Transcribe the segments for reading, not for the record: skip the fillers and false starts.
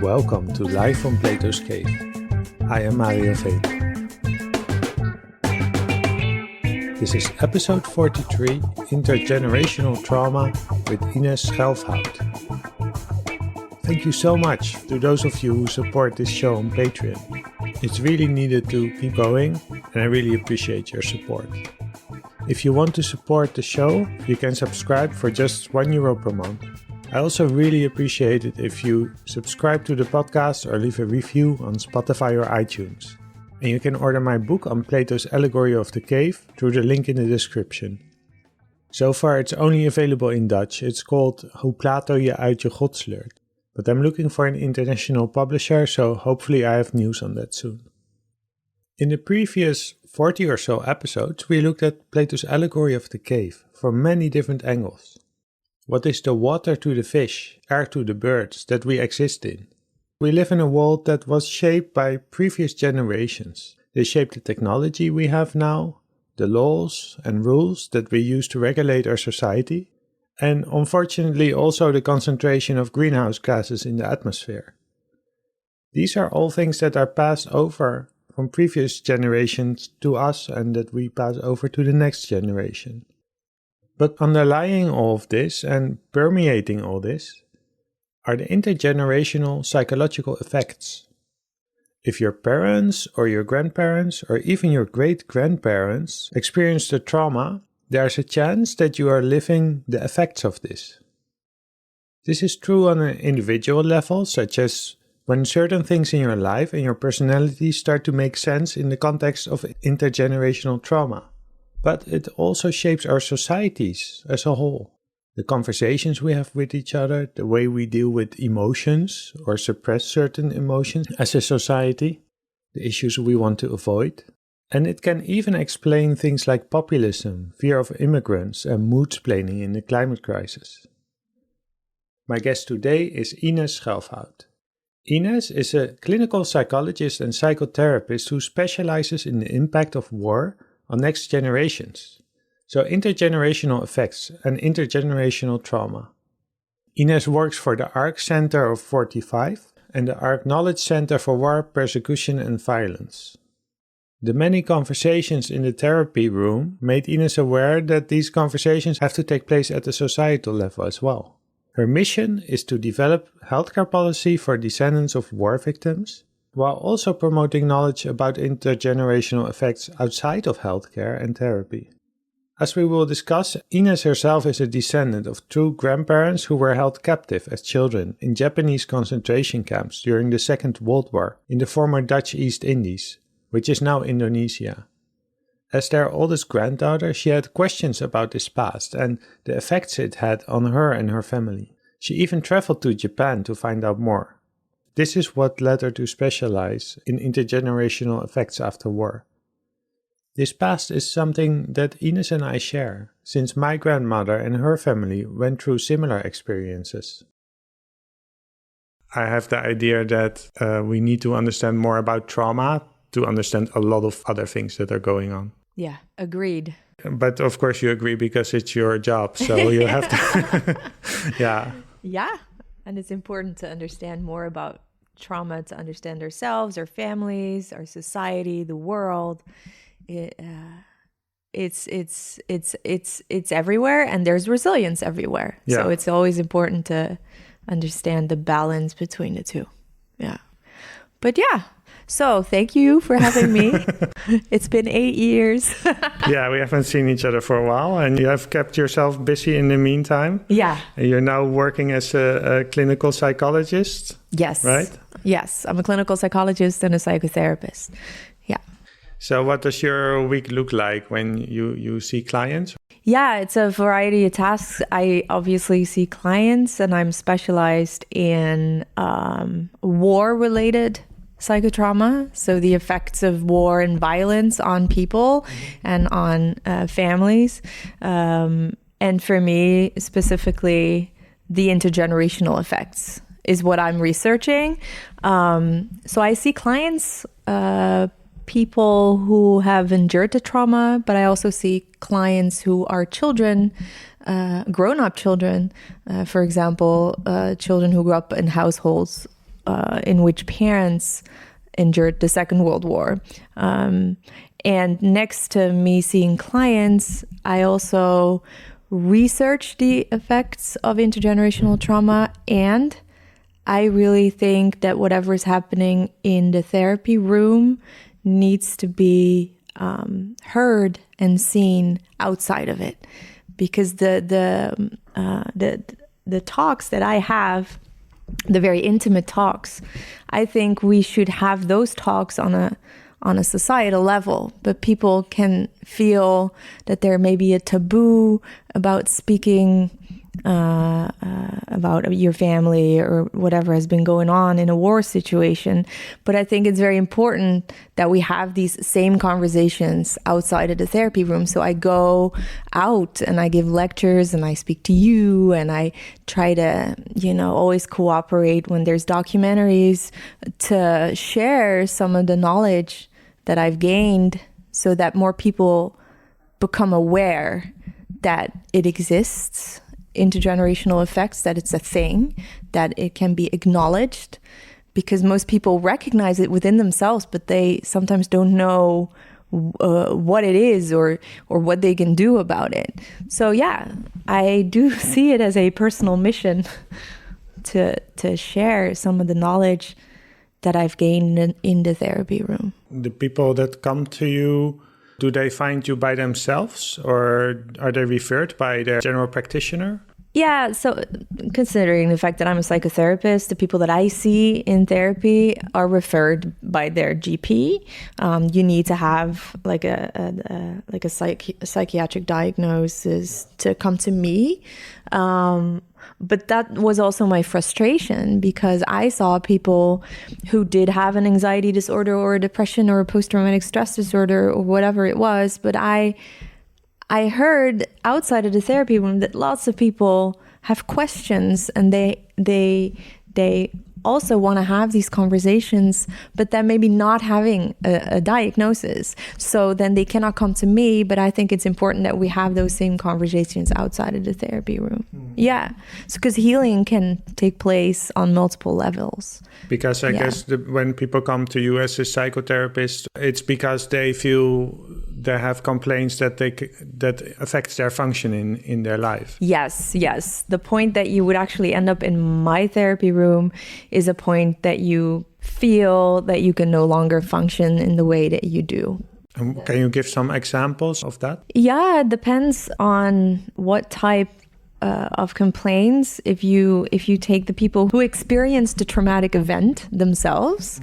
Welcome to Live from Plato's Cave. I am Mario Veen. This is episode 43, Intergenerational Trauma with Inez Schelfhout. Thank you so much to those of you who support this show on Patreon. It's really needed to keep going, and I really appreciate your support. If you want to support the show, you can subscribe for just €1 per month. I also really appreciate it if you subscribe to the podcast or leave a review on Spotify or iTunes. And you can order my book on Plato's Allegory of the Cave through the link in the description. So far it's only available in Dutch. It's called Hoe Plato je uit je god sleurt. But I'm looking for an international publisher, so hopefully I have news on that soon. In the previous 40 or so episodes, we looked at Plato's Allegory of the Cave from many different angles. What is the water to the fish, air to the birds that we exist in? We live in a world that was shaped by previous generations. They shaped the technology we have now, the laws and rules that we use to regulate our society, and unfortunately also the concentration of greenhouse gases in the atmosphere. These are all things that are passed over from previous generations to us and that we pass over to the next generation. But underlying all of this and permeating all this are the intergenerational psychological effects. If your parents or your grandparents or even your great-grandparents experienced a trauma, there's a chance that you are living the effects of this. This is true on an individual level, such as when certain things in your life and your personality start to make sense in the context of intergenerational trauma. But it also shapes our societies as a whole. The conversations we have with each other, the way we deal with emotions or suppress certain emotions as a society, the issues we want to avoid. And it can even explain things like populism, fear of immigrants, and mood-splaining in the climate crisis. My guest today is Inez Schelfhout. Inez is a clinical psychologist and psychotherapist who specializes in the impact of war on next generations, so intergenerational effects and intergenerational trauma. Inez works for the ARQ Center of 45 and the ARQ Knowledge Center for War, Persecution and Violence. The many conversations in the therapy room made Inez aware that these conversations have to take place at the societal level as well. Her mission is to develop healthcare policy for descendants of war victims, while also promoting knowledge about intergenerational effects outside of healthcare and therapy. As we will discuss, Inez herself is a descendant of two grandparents who were held captive as children in Japanese concentration camps during the Second World War in the former Dutch East Indies, which is now Indonesia. As their oldest granddaughter, she had questions about this past and the effects it had on her and her family. She even traveled to Japan to find out more. This is what led her to specialize in intergenerational effects after war. This past is something that Inez and I share, since my grandmother and her family went through similar experiences. I have the idea that we need to understand more about trauma to understand a lot of other things that are going on. Yeah, agreed. But of course you agree because it's your job, so you have to... Yeah. Yeah. And it's important to understand more about trauma, to understand ourselves, our families, our society, the world. It's everywhere, and there's resilience everywhere. Yeah. So it's always important to understand the balance between the two. Yeah. But yeah. So thank you for having me. It's been 8 years. Yeah, we haven't seen each other for a while, and you have kept yourself busy in the meantime. Yeah. And you're now working as a clinical psychologist. Yes. Right? Yes, I'm a clinical psychologist and a psychotherapist. Yeah. So what does your week look like when you see clients? Yeah, it's a variety of tasks. I obviously see clients, and I'm specialized in war-related psychotrauma, so the effects of war and violence on people and on families. And for me, specifically, the intergenerational effects is what I'm researching. So I see clients, people who have endured the trauma, but I also see clients who are children grown-up children, for example, children who grew up in households in which parents endured the Second World War. And next to me seeing clients, I also research the effects of intergenerational trauma, and I really think that whatever is happening in the therapy room needs to be heard and seen outside of it, because the talks that I have, the very intimate talks, I think we should have those talks on a societal level, but people can feel that there may be a taboo about speaking about your family or whatever has been going on in a war situation. But I think it's very important that we have these same conversations outside of the therapy room. So I go out and I give lectures and I speak to you, and I try to, always cooperate when there's documentaries to share some of the knowledge that I've gained so that more people become aware that it exists, intergenerational effects, that it's a thing, that it can be acknowledged, because most people recognize it within themselves, but they sometimes don't know what it is or what they can do about it. So yeah, I do see it as a personal mission to share some of the knowledge that I've gained in the therapy room. The people that come to you, do they find you by themselves, or are they referred by their general practitioner? Yeah, so considering the fact that I'm a psychotherapist, the people that I see in therapy are referred by their GP. You need to have like a psychiatric diagnosis to come to me. But that was also my frustration, because I saw people who did have an anxiety disorder or a depression or a post-traumatic stress disorder or whatever it was. But I heard outside of the therapy room that lots of people have questions, and they also want to have these conversations, but then maybe not having a diagnosis. So then they cannot come to me, but I think it's important that we have those same conversations outside of the therapy room. Yeah, so because healing can take place on multiple levels. Because I guess when people come to you as a psychotherapist, it's because they feel they have complaints that affects their functioning in their life. Yes. The point that you would actually end up in my therapy room is a point that you feel that you can no longer function in the way that you do. Can you give some examples of that? Yeah, it depends on what type of complaints. If you take the people who experienced the traumatic event themselves,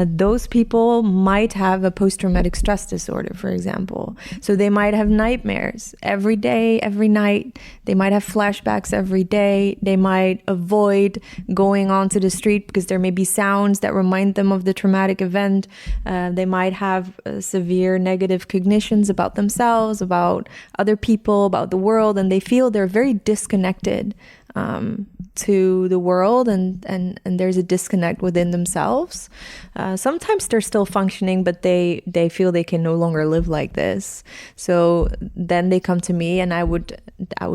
those people might have a post-traumatic stress disorder, for example. So they might have nightmares every day, every night. They might have flashbacks every day. They might avoid going onto the street because there may be sounds that remind them of the traumatic event. They might have severe negative cognitions about themselves, about other people, about the world, and they feel they're very disconnected to the world, and there's a disconnect within themselves. Sometimes they're still functioning, but they feel they can no longer live like this. So then they come to me, and I would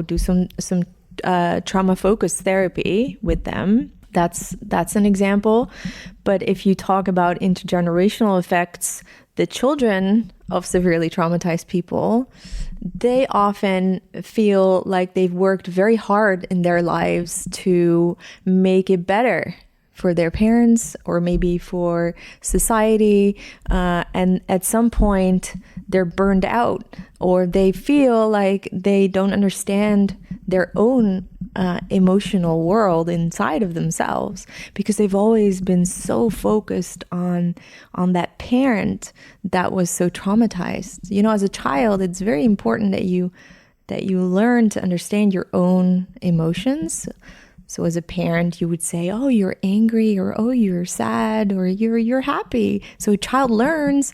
do some trauma-focused therapy with them. That's an example. But if you talk about intergenerational effects, the children of severely traumatized people, they often feel like they've worked very hard in their lives to make it better for their parents or maybe for society. And at some point, they're burned out, or they feel like they don't understand their own emotional world inside of themselves, because they've always been so focused on that parent that was so traumatized. As a child, it's very important that you learn to understand your own emotions. So as a parent, you would say, oh, you're angry, or oh, you're sad, or you're happy. So a child learns,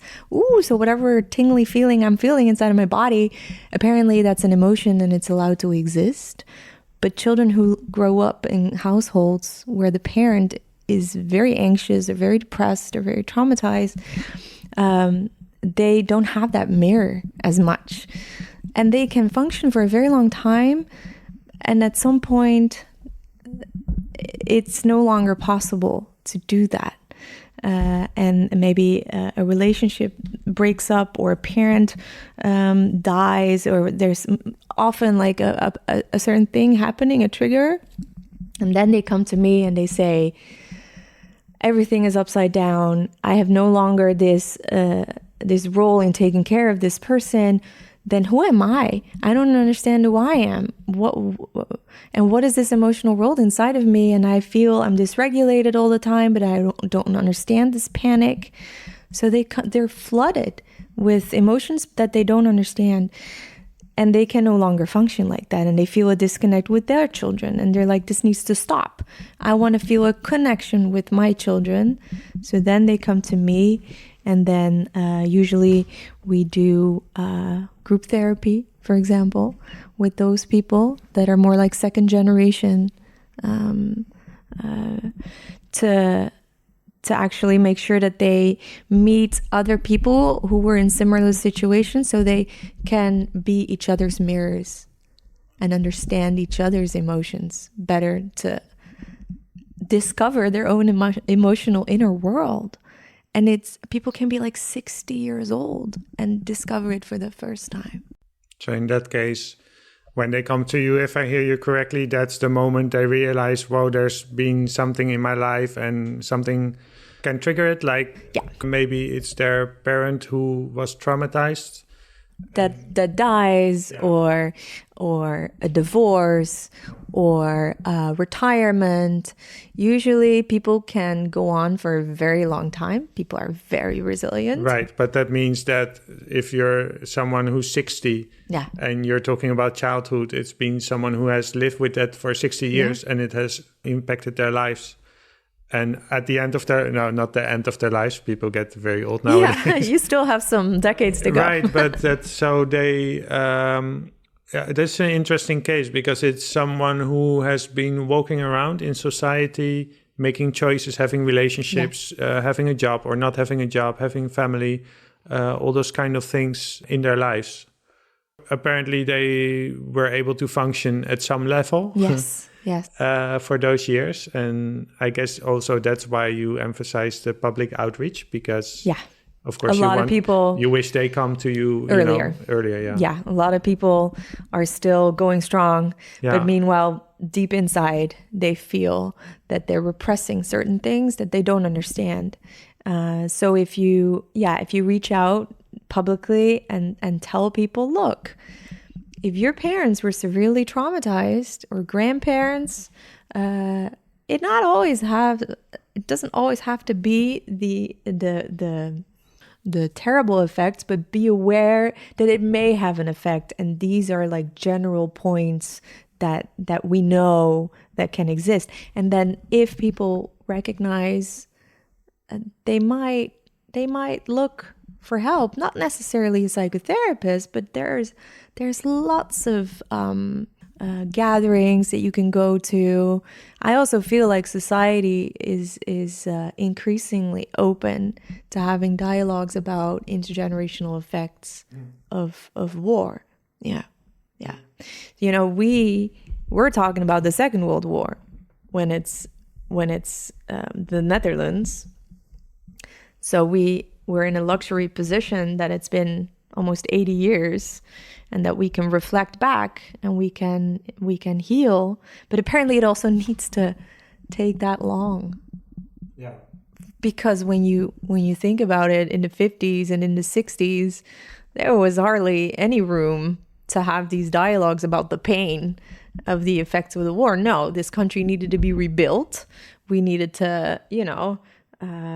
so whatever tingly feeling I'm feeling inside of my body, apparently that's an emotion and it's allowed to exist. But children who grow up in households where the parent is very anxious or very depressed or very traumatized, they don't have that mirror as much. and they can function for a very long time. And at some point, it's no longer possible to do that. And maybe a relationship breaks up, or a parent dies, or there's often like a certain thing happening, a trigger. And then they come to me and they say, everything is upside down. I have no longer this role in taking care of this person. Then who am I? I don't understand who I am. What is this emotional world inside of me? And I feel I'm dysregulated all the time, but I don't understand this panic. So they're flooded with emotions that they don't understand, and they can no longer function like that. And they feel a disconnect with their children, and they're like, this needs to stop. I want to feel a connection with my children. So then they come to me, and then usually we do group therapy, for example, with those people that are more like second generation, to actually make sure that they meet other people who were in similar situations, so they can be each other's mirrors and understand each other's emotions better, to discover their own emotional inner world. And people can be like 60 years old and discover it for the first time. So in that case, when they come to you, if I hear you correctly, that's the moment they realize, wow, there's been something in my life and something can trigger it. Like maybe it's their parent who was traumatized. That dies, or a divorce, or retirement. Usually people can go on for a very long time. People are very resilient. Right, but that means that if you're someone who's 60 and you're talking about childhood, it's been someone who has lived with that for 60 years and it has impacted their lives. And at the end of not the end of their lives, people get very old nowadays. Yeah, you still have some decades to go. Right, but that's an interesting case, because it's someone who has been walking around in society, making choices, having relationships, having a job or not having a job, having family, all those kind of things in their lives. Apparently, they were able to function at some level. Yes. For those years. And I guess also that's why you emphasize the public outreach, because of course you wish they come to you earlier. Yeah, a lot of people are still going strong, but meanwhile, deep inside, they feel that they're repressing certain things that they don't understand. So if you reach out publicly and tell people, look, if your parents were severely traumatized, or grandparents, it doesn't always have to be the terrible effects, but be aware that it may have an effect. And these are like general points that we know that can exist. And then if people recognize, they might look for help, not necessarily a psychotherapist, but there's lots of gatherings that you can go to. I also feel like society is increasingly open to having dialogues about intergenerational effects of war. Yeah. We're talking about the Second World War when it's the Netherlands. So we're in a luxury position that it's been almost 80 years, and that we can reflect back and we can heal. But apparently it also needs to take that long. Yeah. Because when you think about it, in the 50s and in the 60s, there was hardly any room to have these dialogues about the pain of the effects of the war. No, this country needed to be rebuilt. We needed to,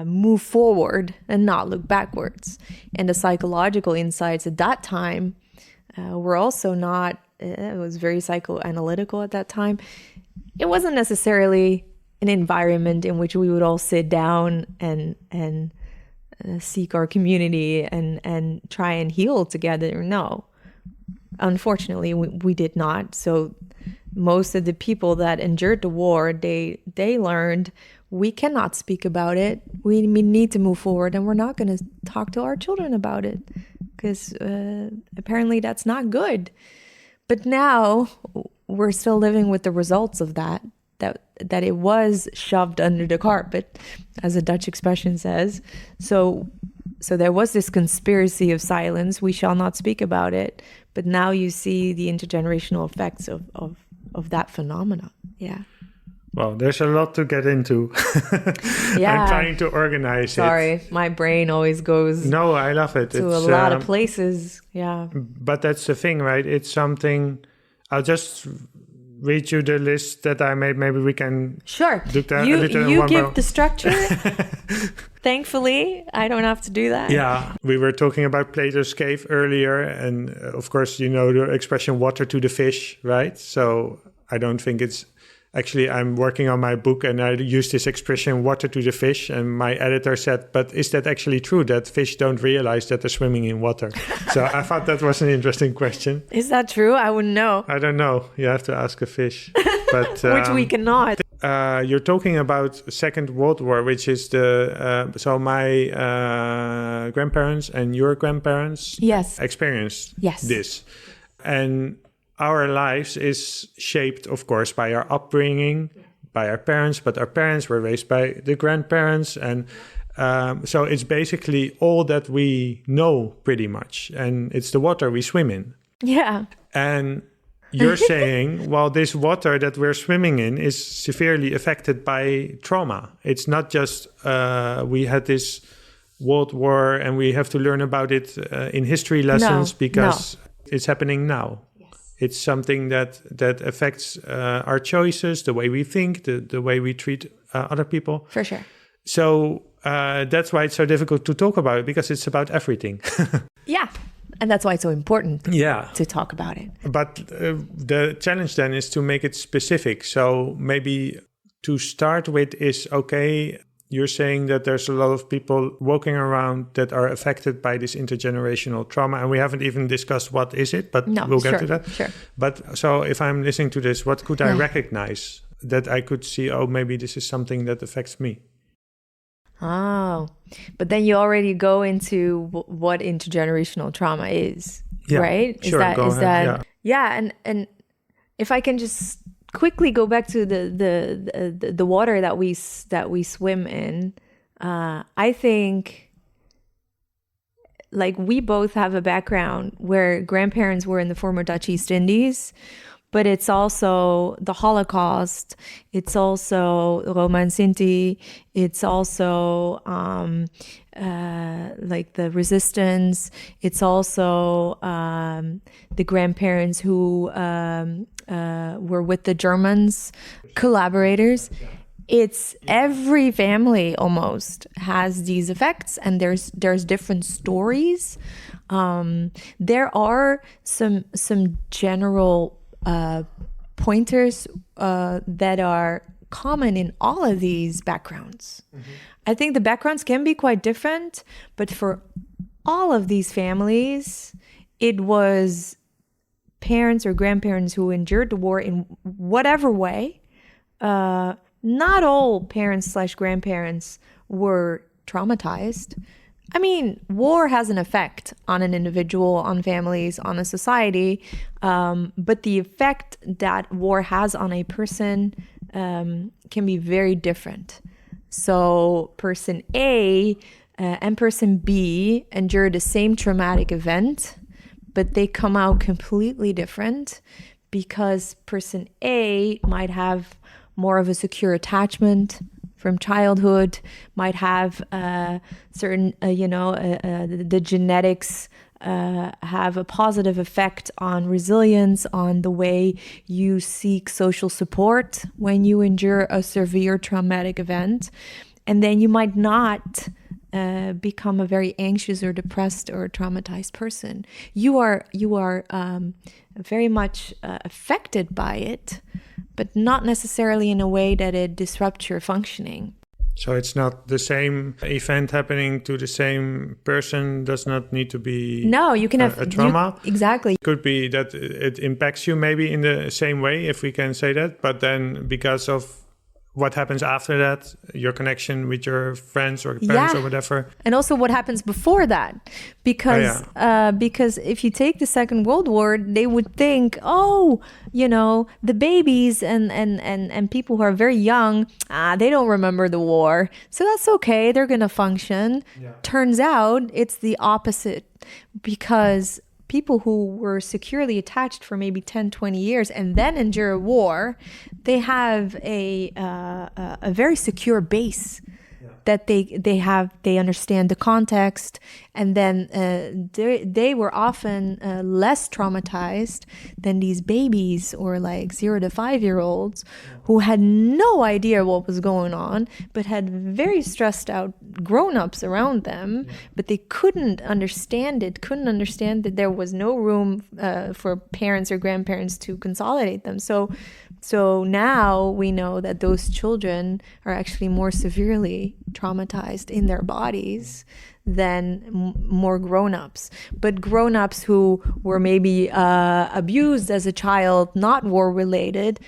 move forward and not look backwards. And the psychological insights at that time were also not, it was very psychoanalytical at that time. It wasn't necessarily an environment in which we would all sit down and seek our community and try and heal together. No, unfortunately, we did not. So most of the people that endured the war, they learned we cannot speak about it. We need to move forward, and we're not going to talk to our children about it because apparently that's not good. But now we're still living with the results of that it was shoved under the carpet, as a Dutch expression says. So there was this conspiracy of silence. We shall not speak about it. But now you see the intergenerational effects of that phenomena. Yeah. Well, there's a lot to get into. Yeah. I'm trying to organize it. Sorry, my brain always goes. No, I love it. To a lot of places. Yeah. But that's the thing, right? It's something. I'll just read you the list that I made. Maybe we can do that you, a little in you one give go. The structure. Thankfully, I don't have to do that. Yeah, we were talking about Plato's cave earlier, and of course, you know the expression "water to the fish," right? So I don't think it's. Actually, I'm working on my book and I use this expression, water to the fish. And my editor said, but is that actually true that fish don't realize that they're swimming in water? So I thought that was an interesting question. Is that true? I wouldn't know. I don't know. You have to ask a fish. But which we cannot. You're talking about Second World War, which is so my grandparents and your grandparents experienced this. And our lives is shaped, of course, by our upbringing, by our parents, but our parents were raised by the grandparents. And so it's basically all that we know pretty much. And it's the water we swim in. Yeah. And you're saying, well, this water that we're swimming in is severely affected by trauma. It's not just we had this World War and we have to learn about it in history lessons because it's happening now. It's something that affects our choices, the way we think, the way we treat other people. For sure. So that's why it's so difficult to talk about it, because it's about everything. Yeah. And that's why it's so important to talk about it. But the challenge then is to make it specific. So maybe to start with is, okay, you're saying that there's a lot of people walking around that are affected by this intergenerational trauma. And we haven't even discussed what is it, but we'll get to that. Sure. But so if I'm listening to this, what could I recognize that I could see, oh, maybe this is something that affects me? Oh, but then you already go into what intergenerational trauma is, right? Sure, And if I can just quickly go back to the water that we swim in, I think like we both have a background where grandparents were in the former Dutch East Indies, but it's also the Holocaust, it's also Roma and Sinti, it's also like the resistance, it's also the grandparents who were with the Germans, collaborators. It's every family almost has these effects, and there's different stories. There are some general pointers that are common in all of these backgrounds. Mm-hmm. I think the backgrounds can be quite different, but for all of these families, it was parents or grandparents who endured the war in whatever way. Not all parents/grandparents were traumatized. I mean, war has an effect on an individual, on families, on a society, but the effect that war has on a person can be very different. So person A and person B endure the same traumatic event, but they come out completely different because person A might have more of a secure attachment from childhood, might have certain, the genetics have a positive effect on resilience, on the way you seek social support when you endure a severe traumatic event. And then you might not become a very anxious or depressed or traumatized person. You are very much affected by it, but not necessarily in a way that it disrupts your functioning. So it's not the same event happening to the same person, does not need to be you can have a trauma. Exactly. It could be that it impacts you maybe in the same way, if we can say that, but then because of what happens after that, your connection with your friends or parents or whatever. And also what happens before that. Because if you take the Second World War, they would think, the babies and people who are very young, they don't remember the war. So that's okay. They're going to function. Yeah. Turns out it's the opposite, because people who were securely attached for maybe 10, 20 years and then endure a war, they have a very secure base that they understand the context, and then they were often less traumatized than these babies or like 0 to 5 year olds who had no idea what was going on, but had very stressed out grown-ups around them, but they couldn't understand that there was no room for parents or grandparents to consolidate them. So now we know that those children are actually more severely traumatized in their bodies than more grown-ups. But grown-ups who were maybe abused as a child, not war-related,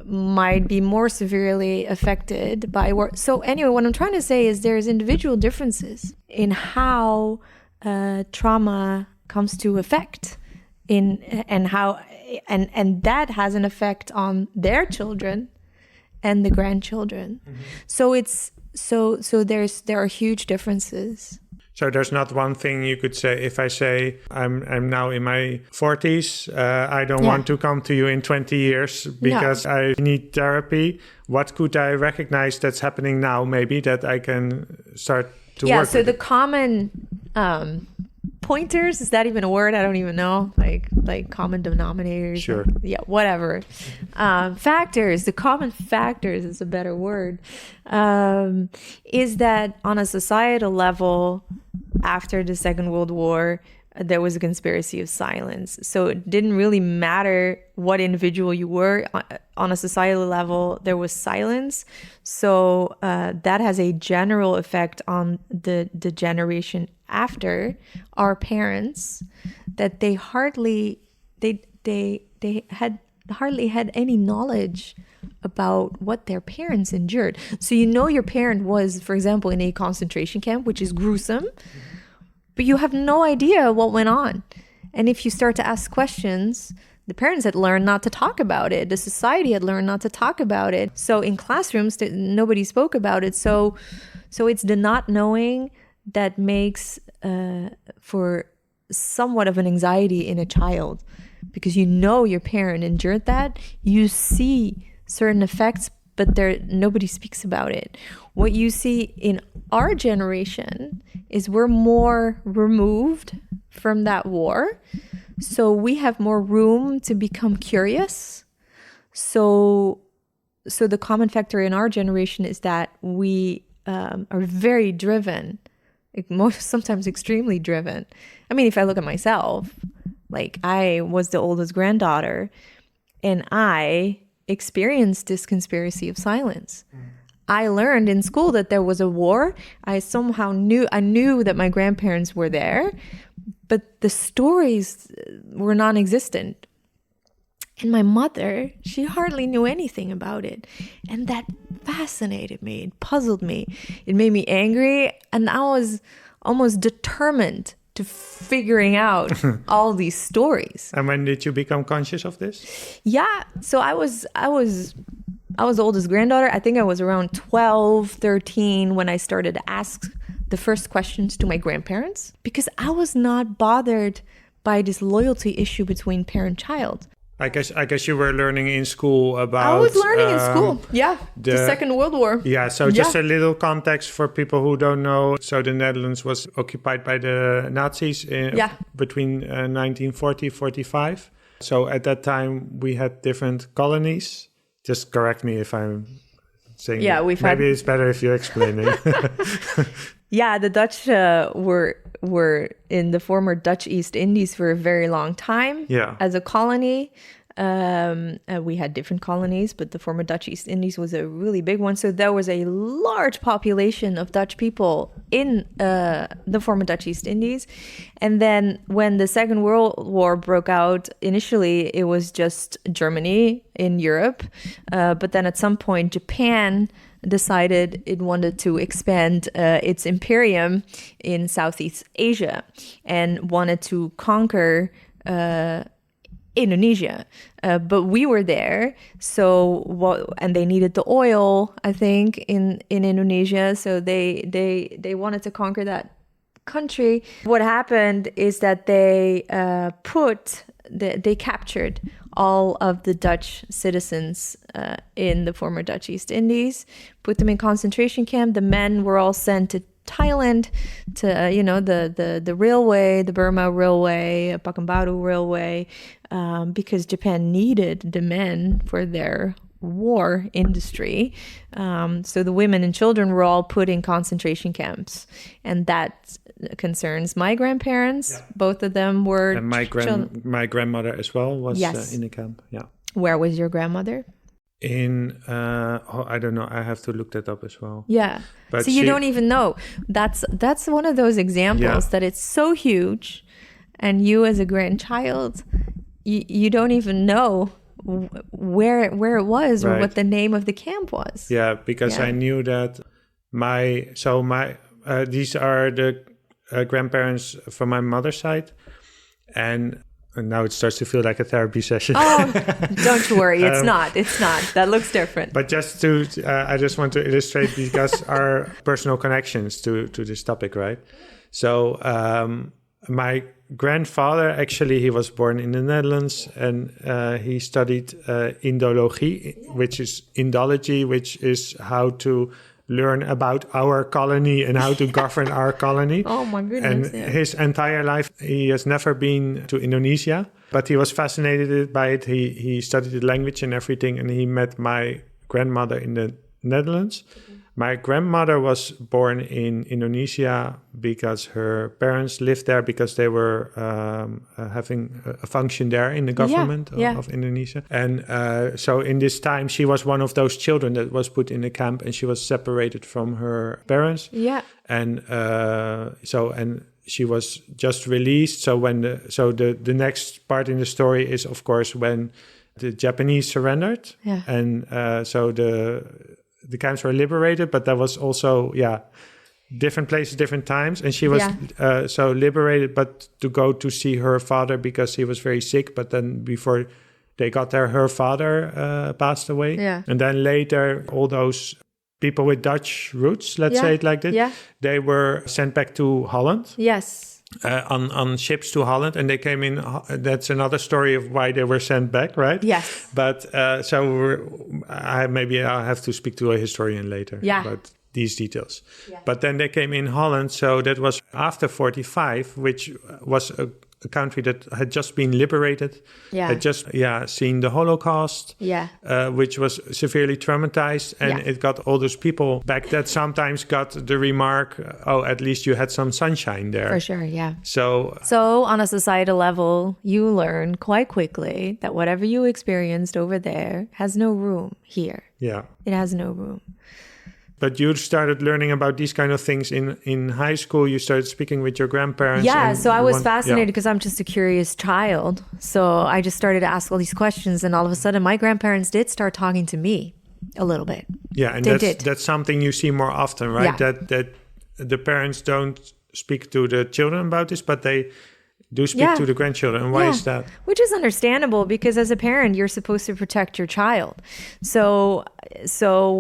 might be more severely affected by war. So anyway, what I'm trying to say is there's individual differences in how trauma comes to effect and that has an effect on their children and the grandchildren. Mm-hmm. So there are huge differences. So there's not one thing you could say. If I say I'm now in my 40s, I don't want to come to you in 20 years because I need therapy. What could I recognize that's happening now, maybe, that I can start to work with? So the common pointers, is that even a word? I don't even know. Like common denominators. Sure. Whatever. Factors. The common factors is a better word. Is that on a societal level, after the Second World War, there was a conspiracy of silence. So it didn't really matter what individual you were. On a societal level, there was silence. So that has a general effect on the generation after our parents, that they hardly had any knowledge about what their parents endured. So your parent was, for example, in a concentration camp, which is gruesome, but you have no idea what went on. And if you start to ask questions, the parents had learned not to talk about it. The society had learned not to talk about it. So in classrooms, nobody spoke about it. So it's the not knowing that makes for somewhat of an anxiety in a child, because your parent endured that. You see certain effects, but nobody speaks about it. What you see in our generation is we're more removed from that war, so we have more room to become curious. So the common factor in our generation is that we are very driven, sometimes extremely driven. I mean, if I look at myself, like I was the oldest granddaughter, and I experienced this conspiracy of silence. I learned in school that there was a war. I knew that my grandparents were there, but the stories were non-existent. And my mother, she hardly knew anything about it. And that fascinated me. It puzzled me. It made me angry. And I was almost determined to figuring out all these stories. And when did you become conscious of this? Yeah. So I was the oldest granddaughter. I think I was around 12, 13 when I started to ask the first questions to my grandparents, because I was not bothered by this loyalty issue between parent-child. I guess you were learning in school about... I was learning in school, the Second World War. Yeah, so just a little context for people who don't know. So the Netherlands was occupied by the Nazis between 1940-45. So at that time, we had different colonies. Just correct me if I'm saying... Yeah, maybe it's better if you explain it. Yeah, the Dutch were in the former Dutch East Indies for a very long time as a colony. We had different colonies, but the former Dutch East Indies was a really big one. So there was a large population of Dutch people in the former Dutch East Indies. And then when the Second World War broke out, initially it was just Germany in Europe. But then at some point, Japan decided it wanted to expand its imperium in Southeast Asia and wanted to conquer Indonesia, but we were there. And they needed the oil, I think, in Indonesia. So they wanted to conquer that country. What happened is that they captured all of the Dutch citizens in the former Dutch East Indies, put them in concentration camp. The men were all sent to Thailand, to the railway, the Burma Railway, Pakambaru Railway, because Japan needed the men for their war industry. So the women and children were all put in concentration camps, and that concerns my grandparents. Yeah. Both of them were. And my grandmother as well was in a camp. Yeah. Where was your grandmother? In I don't know. I have to look that up as well. Yeah. But so you don't even know. That's one of those examples that it's so huge, and you as a grandchild, you don't even know where it was or what the name of the camp was. Yeah, because I knew that these are the grandparents from my mother's side, and now it starts to feel like a therapy session. Oh, don't you worry. It's not. That looks different. But I just want to illustrate because our personal connections to this topic, right? So my grandfather, actually, he was born in the Netherlands, and he studied Indologie, which is Indology, which is how to learn about our colony and how to govern our colony. Oh my goodness. And his entire life, he has never been to Indonesia, but he was fascinated by it. He studied the language and everything, and he met my grandmother in the Netherlands. My grandmother was born in Indonesia because her parents lived there because they were having a function there in the government of Indonesia. And so in this time, she was one of those children that was put in a camp, and she was separated from her parents. Yeah. And she was just released. So the next part in the story is, of course, when the Japanese surrendered. Yeah. And so the camps were liberated, but there was also, different places, different times. And she was so liberated, but to go to see her father because he was very sick. But then before they got there, her father passed away. Yeah. And then later, all those people with Dutch roots, let's say it like this, they were sent back to Holland. Yes. On ships to Holland, and they came in. That's another story of why they were sent back, right? Yes. But maybe I'll have to speak to a historian later about these details. Yeah. But then they came in Holland, so that was after 45, which was a country that had just been liberated, had just seen the Holocaust, which was severely traumatized, and it got all those people back that sometimes got the remark, "Oh, at least you had some sunshine there." For sure, yeah. So on a societal level, you learn quite quickly that whatever you experienced over there has no room here. Yeah, it has no room. But you started learning about these kind of things in high school. You started speaking with your grandparents. Yeah, so I was fascinated because I'm just a curious child. So I just started to ask all these questions. And all of a sudden, my grandparents did start talking to me a little bit. Yeah, and that's something you see more often, right? Yeah. That the parents don't speak to the children about this, but they do speak to the grandchildren. And why is that? Which is understandable because as a parent, you're supposed to protect your child. So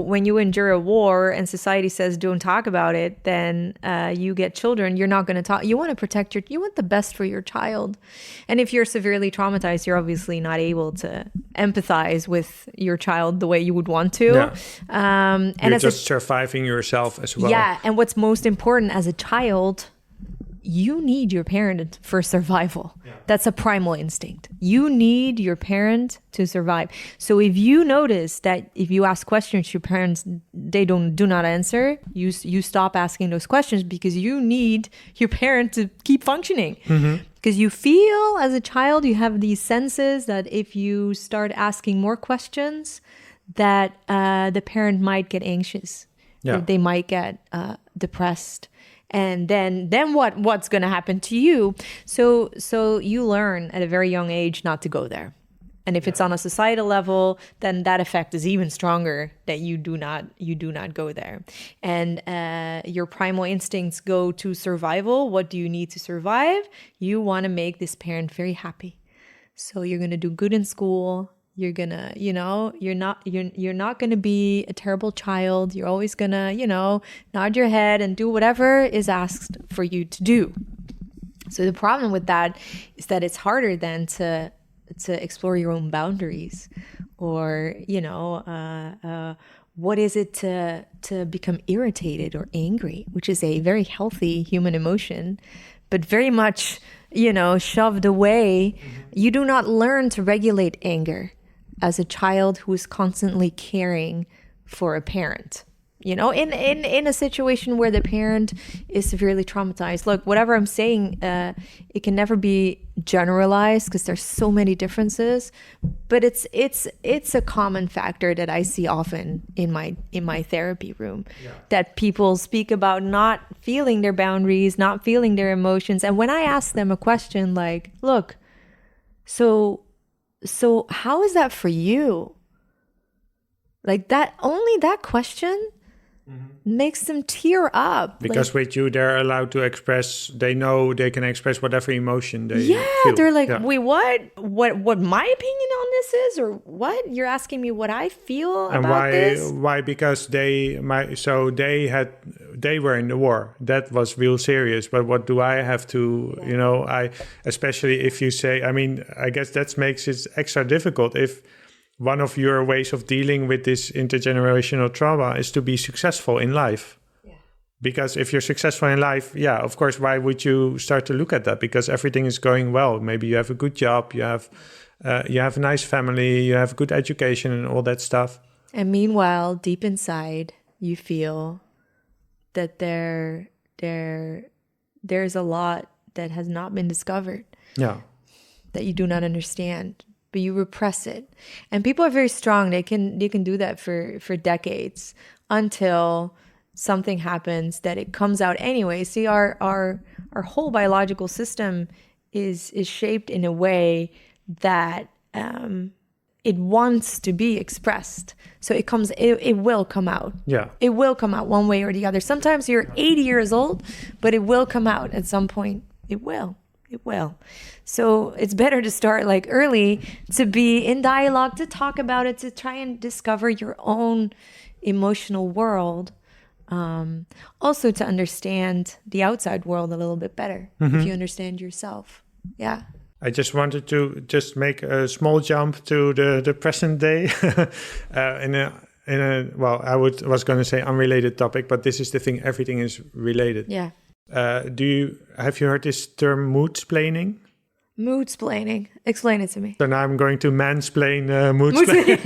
when you endure a war and society says don't talk about it, then you get children. You're not going to talk. You want to protect you want the best for your child. And if you're severely traumatized, you're obviously not able to empathize with your child the way you would want to. Yeah. And you're just surviving yourself as well. Yeah, and what's most important as a child, you need your parent for survival. Yeah. That's a primal instinct. You need your parent to survive. So if you notice that if you ask questions, your parents, they do not answer, you stop asking those questions because you need your parent to keep functioning. Mm-hmm. Because you feel as a child, you have these senses that if you start asking more questions, that the parent might get anxious. Yeah. Or they might get depressed. And then what's going to happen to you? So you learn at a very young age not to go there. And if it's on a societal level, then that effect is even stronger, that you do not go there. And your primal instincts go to survival. What do you need to survive? You want to make this parent very happy. So you're going to do good in school. You're going to, you're not going to be a terrible child. You're always going to, nod your head and do whatever is asked for you to do. So the problem with that is that it's harder then to explore your own boundaries, or what is it to become irritated or angry, which is a very healthy human emotion, but very much shoved away. You do not learn to regulate anger as a child who is constantly caring for a parent. In a situation where the parent is severely traumatized. Look, whatever I'm saying, it can never be generalized because there's so many differences. But it's a common factor that I see often in my therapy room, that people speak about not feeling their boundaries, not feeling their emotions. And when I ask them a question like, "Look, so how is that for you?" Like that, only that question makes them tear up. Because with you, they're allowed to express, they know they can express whatever emotion they feel. They're like, wait, what my opinion on this is? Or what? You're asking me what I feel about this? Why? Because they were in the war. That was real serious. But what do I have to, especially if you say, I guess that makes it extra difficult if one of your ways of dealing with this intergenerational trauma is to be successful in life. Yeah. Because if you're successful in life, of course, why would you start to look at that? Because everything is going well. Maybe you have a good job, you have a nice family, you have good education and all that stuff. And meanwhile, deep inside, you feel that there's a lot that has not been discovered. Yeah. That you do not understand. But you repress it. And people are very strong. They can do that for decades until something happens that it comes out anyway. See, our whole biological system is shaped in a way that it wants to be expressed. So it will come out. Yeah. It will come out one way or the other. Sometimes you're 80 years old, but it will come out at some point. It will. So it's better to start like early, to be in dialogue, to talk about it, to try and discover your own emotional world. Also to understand the outside world a little bit better, if you understand yourself. Yeah. I just wanted to just make a small jump to the present day was going to say unrelated topic, but this is the thing, everything is related. Yeah. Have you heard this term mood-splaining? Mood-splaining. Explain it to me. So now I'm going to mansplain mood-splaining.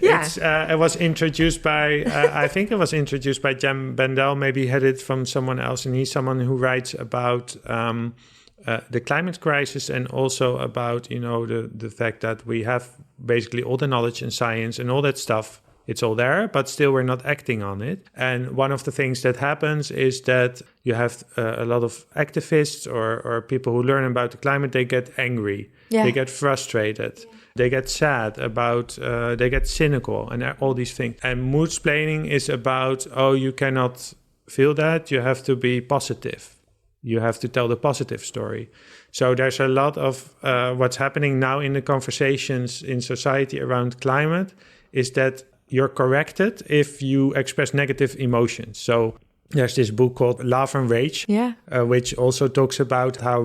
It was introduced by, I think it was introduced by Jem Bendel. Maybe he had it from someone else. And he's someone who writes about the climate crisis and also about, the fact that we have basically all the knowledge and science and all that stuff. It's all there, but still we're not acting on it. And one of the things that happens is that you have a lot of activists or people who learn about the climate, they get angry, they get frustrated, they get sad about, they get cynical and all these things. And mood-splaining is about, you cannot feel that, you have to be positive. You have to tell the positive story. So there's a lot of what's happening now in the conversations in society around climate is that you're corrected if you express negative emotions. So there's this book called Love and Rage, which also talks about how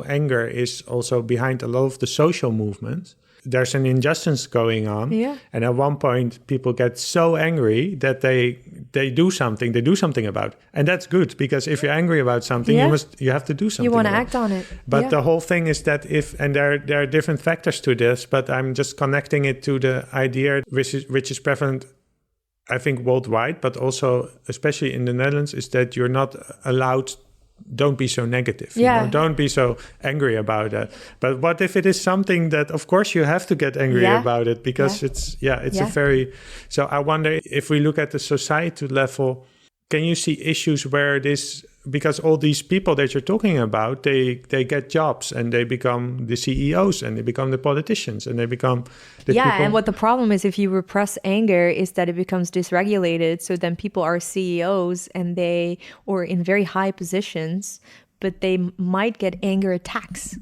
anger is also behind a lot of the social movements. There's an injustice going on. Yeah. And at one point, people get so angry that they do something about it. And that's good, because if you're angry about something, you have to do something. You want to act on it. But the whole thing is that there are different factors to this, but I'm just connecting it to the idea which is prevalent, I think, worldwide, but also especially in the Netherlands, is that you're not allowed don't be so negative. Yeah. Don't be so angry about that. But what if it is something that, of course, you have to get angry about it, because it's a very... So I wonder if we look at the societal level, can you see issues where this... Because all these people that you're talking about, they get jobs and they become the CEOs and they become the politicians and they become the people. And what the problem is, if you repress anger, is that it becomes dysregulated. So then people are CEOs and or in very high positions, but they might get anger attacks.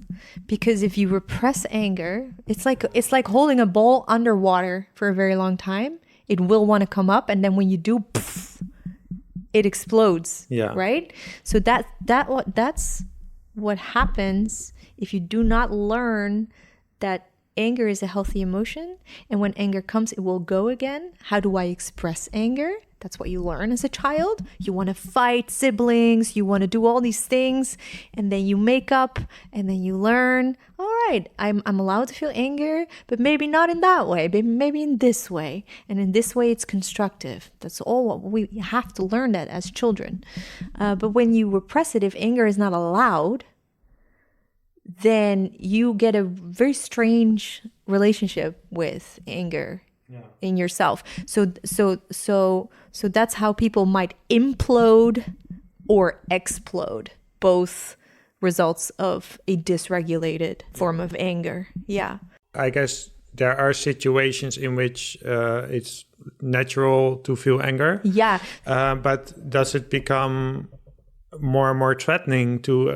Because if you repress anger, it's like holding a ball underwater for a very long time. It will want to come up, and then when you do, it explodes, right? So that's what happens if you do not learn that anger is a healthy emotion, and when anger comes, it will go again. How do I express anger? That's what you learn as a child. You want to fight siblings, you want to do all these things, and then you make up, and then you learn, all right, I'm allowed to feel anger, but maybe not in that way, maybe in this way. And in this way, it's constructive. That's all what we have to learn that as children. But when you repress it, if anger is not allowed, then you get a very strange relationship with anger in yourself. So that's how people might implode or explode, both results of a dysregulated form of anger. Yeah. I guess there are situations in which it's natural to feel anger. Yeah. But does it become more and more threatening to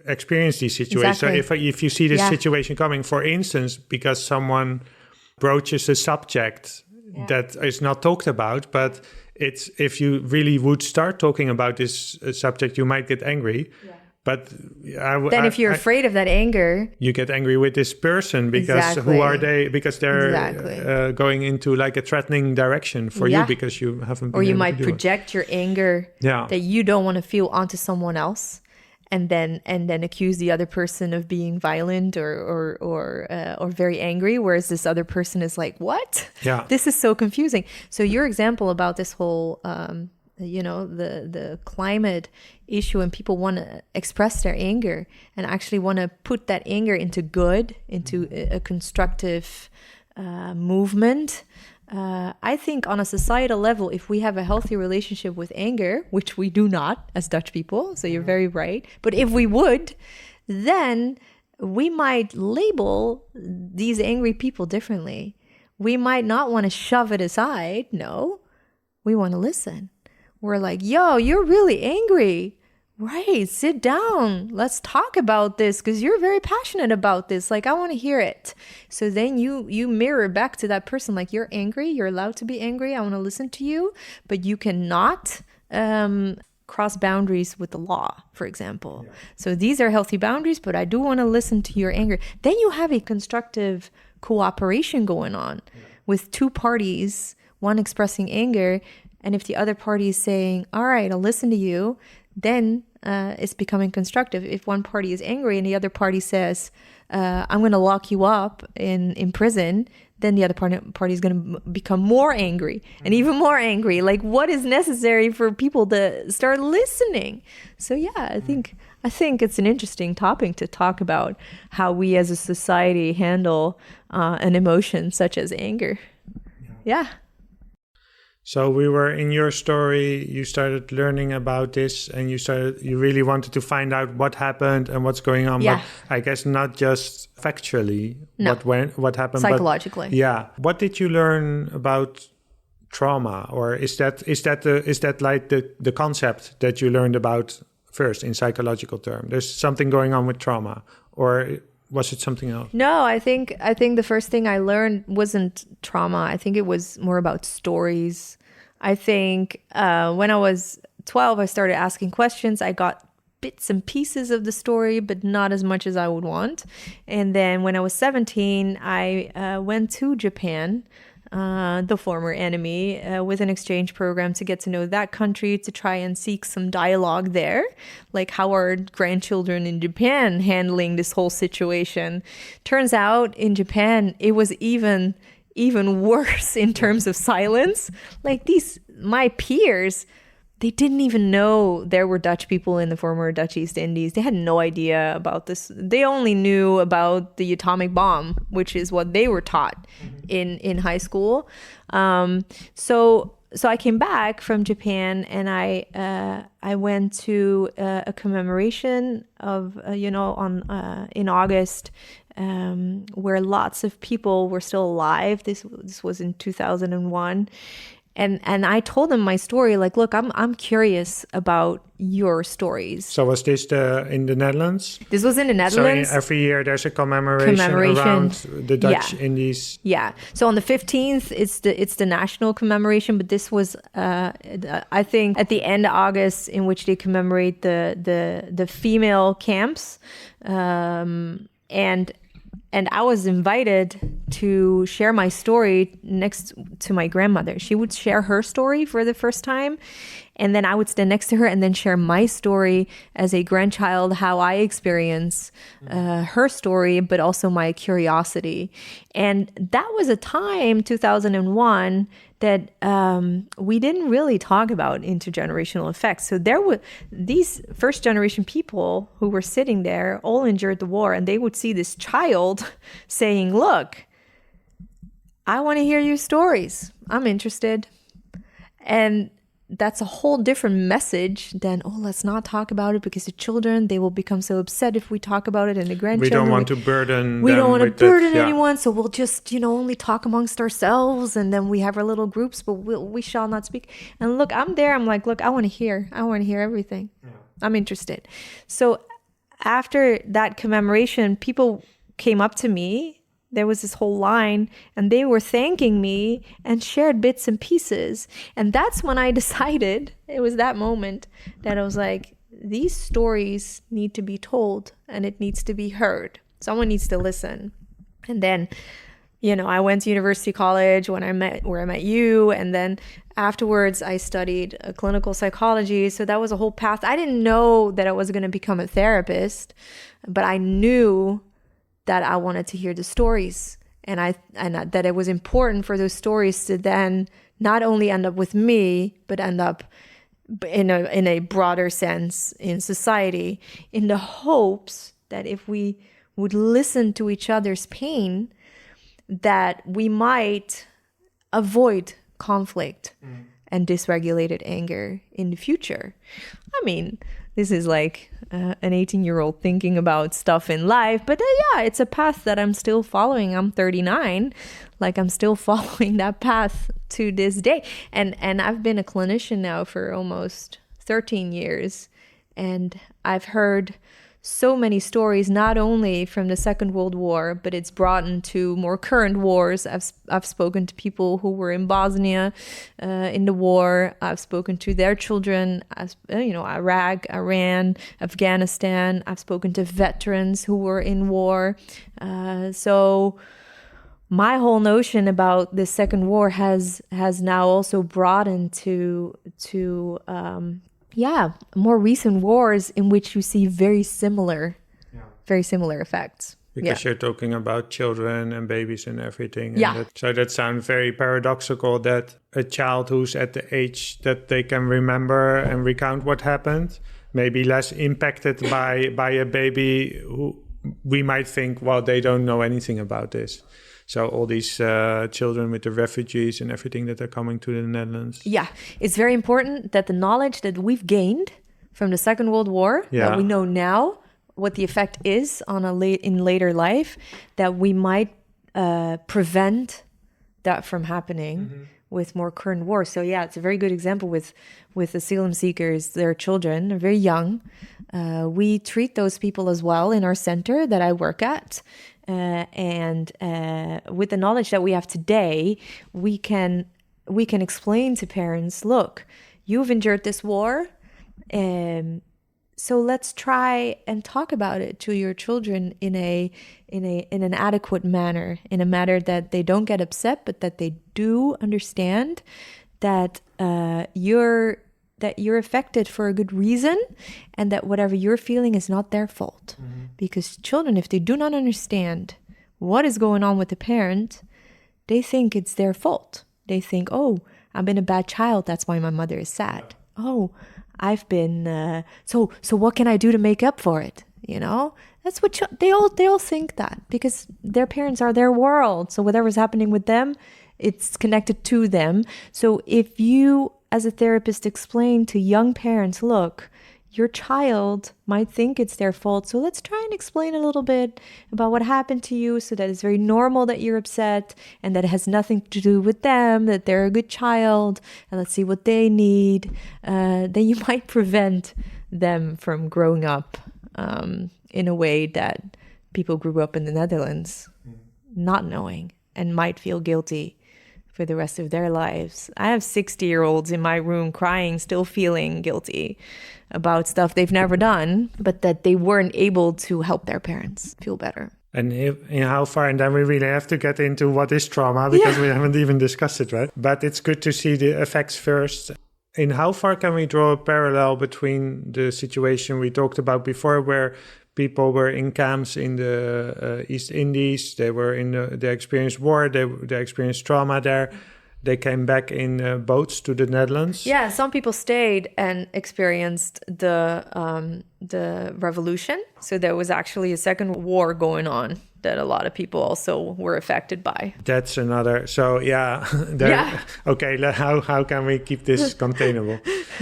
experience these situations? Exactly. So if you see this situation coming, for instance, because someone broaches a subject that is not talked about, but it's, if you really would start talking about this subject, you might get angry. But then if you're afraid of that anger, you get angry with this person, because who are they? Because they're going into like a threatening direction for you, because you haven't been or you able might to do project your anger that you don't want to feel onto someone else, and then accuse the other person of being violent or very angry, whereas this other person is like, what? This is so confusing. So your example about this whole the climate issue, and people want to express their anger and actually want to put that anger into a constructive movement. I think on a societal level, if we have a healthy relationship with anger, which we do not as Dutch people, so you're very right, but if we would, then we might label these angry people differently. We might not want to shove it aside. No, we want to listen. We're like, yo, you're really angry. Right, sit down. Let's talk about this, because you're very passionate about this. Like, I want to hear it. So then you mirror back to that person, like, you're angry. You're allowed to be angry. I want to listen to you. But you cannot cross boundaries with the law, for example. So these are healthy boundaries, but I do want to listen to your anger. Then you have a constructive cooperation going on with two parties, one expressing anger, and if the other party is saying, all right, I'll listen to you, then it's becoming constructive. If one party is angry and the other party says, I'm going to lock you up in prison, then the other party is going to become more angry and even more angry. Like, what is necessary for people to start listening? So yeah, I think it's an interesting topic to talk about, how we as a society handle an emotion such as anger. Yeah. So we were in your story, you started learning about this, and you really wanted to find out what happened and what's going on. Yeah. But I guess not just factually what happened. Psychologically. But, what did you learn about trauma? Or is that like the concept that you learned about first in psychological terms? There's something going on with trauma, or was it something else? No, I think the first thing I learned wasn't trauma. I think it was more about stories. I think when I was 12, I started asking questions. I got bits and pieces of the story, but not as much as I would want. And then when I was 17, I went to Japan, the former enemy, with an exchange program to get to know that country, to try and seek some dialogue there. Like, how are grandchildren in Japan handling this whole situation? Turns out in Japan, it was even worse in terms of silence. Like, my peers, they didn't even know there were Dutch people in the former Dutch East Indies. They had no idea about this. They only knew about the atomic bomb, which is what they were taught in high school. So I came back from Japan, and I went to a commemoration of in August, where lots of people were still alive. This was in 2001. And I told them my story, like, look, I'm curious about your stories. So was this in the Netherlands? This was in the Netherlands. So every year there's a commemoration around the Dutch Indies. Yeah. So on the 15th, it's the national commemoration, but this was I think at the end of August, in which they commemorate the female camps, and I was invited to share my story next to my grandmother. She would share her story for the first time, and then I would stand next to her and then share my story as a grandchild, how I experience her story, but also my curiosity. And that was a time, 2001, that we didn't really talk about intergenerational effects. So there were these first generation people who were sitting there, all endured the war, and they would see this child saying, look, I want to hear your stories. I'm interested. And that's a whole different message than, let's not talk about it because the children, they will become so upset if we talk about it, and the grandchildren. We don't want to burden We them don't want to with burden anyone, so we'll just, only talk amongst ourselves, and then we have our little groups, but we shall not speak. And look, I'm there. I'm like, look, I want to hear everything. Yeah. I'm interested. So after that commemoration, people came up to me. There was this whole line, and they were thanking me and shared bits and pieces. And that's when I decided, it was that moment that I was like, these stories need to be told, and it needs to be heard. Someone needs to listen. And then, I went to University College where I met you. And then afterwards I studied clinical psychology. So that was a whole path. I didn't know that I was going to become a therapist, but I knew that I wanted to hear the stories, and that it was important for those stories to then not only end up with me, but end up in a broader sense in society, in the hopes that if we would listen to each other's pain, that we might avoid conflict and dysregulated anger in the future. I mean, this is like an 18-year-old thinking about stuff in life. But it's a path that I'm still following. I'm 39. Like, I'm still following that path to this day. And I've been a clinician now for almost 13 years. And I've heard so many stories, not only from the Second World War, but it's broadened to more current wars. I've spoken to people who were in Bosnia in the war. I've spoken to their children, Iraq, Iran, Afghanistan. I've spoken to veterans who were in war. So my whole notion about the Second War has now also broadened to more recent wars in which you see very similar effects. Because you're talking about children and babies and everything. And so that sounds very paradoxical that a child who's at the age that they can remember and recount what happened may be less impacted by a baby who we might think, well, they don't know anything about this. So all these children with the refugees and everything that are coming to the Netherlands. Yeah, it's very important that the knowledge that we've gained from the Second World War, that we know now what the effect is on in later life, that we might prevent that from happening with more current wars. So it's a very good example with asylum seekers. Their children are very young. We treat those people as well in our center that I work at. And with the knowledge that we have today, we can explain to parents, look, you've endured this war, so let's try and talk about it to your children in an adequate manner, in a manner that they don't get upset, but that they do understand that you're affected for a good reason, and that whatever you're feeling is not their fault. Because children, if they do not understand what is going on with the parent, they think it's their fault. They think, oh, I've been a bad child, that's why my mother is sad. oh, I've been, so what can I do to make up for it? You know, that's what they all think that, because their parents are their world. So whatever's happening with them, it's connected to them. So if you, as a therapist, explain to young parents, look, your child might think it's their fault. So let's try and explain a little bit about what happened to you, so that it's very normal that you're upset and that it has nothing to do with them, that they're a good child, and let's see what they need. Then you might prevent them from growing up in a way that people grew up in the Netherlands, not knowing, and might feel guilty for the rest of their lives. I have 60-year-olds in my room crying, still feeling guilty about stuff they've never done, but that they weren't able to help their parents feel better. And in how far, and then we really have to get into what is trauma, because we haven't even discussed it, right? But it's good to see the effects first. In how far can we draw a parallel between the situation we talked about before, where people were in camps in the East Indies, they experienced war, they experienced trauma there. They came back in boats to the Netherlands. Yeah, some people stayed and experienced the revolution. So there was actually a second war going on that a lot of people also were affected by. That's another. So okay. How can we keep this containable?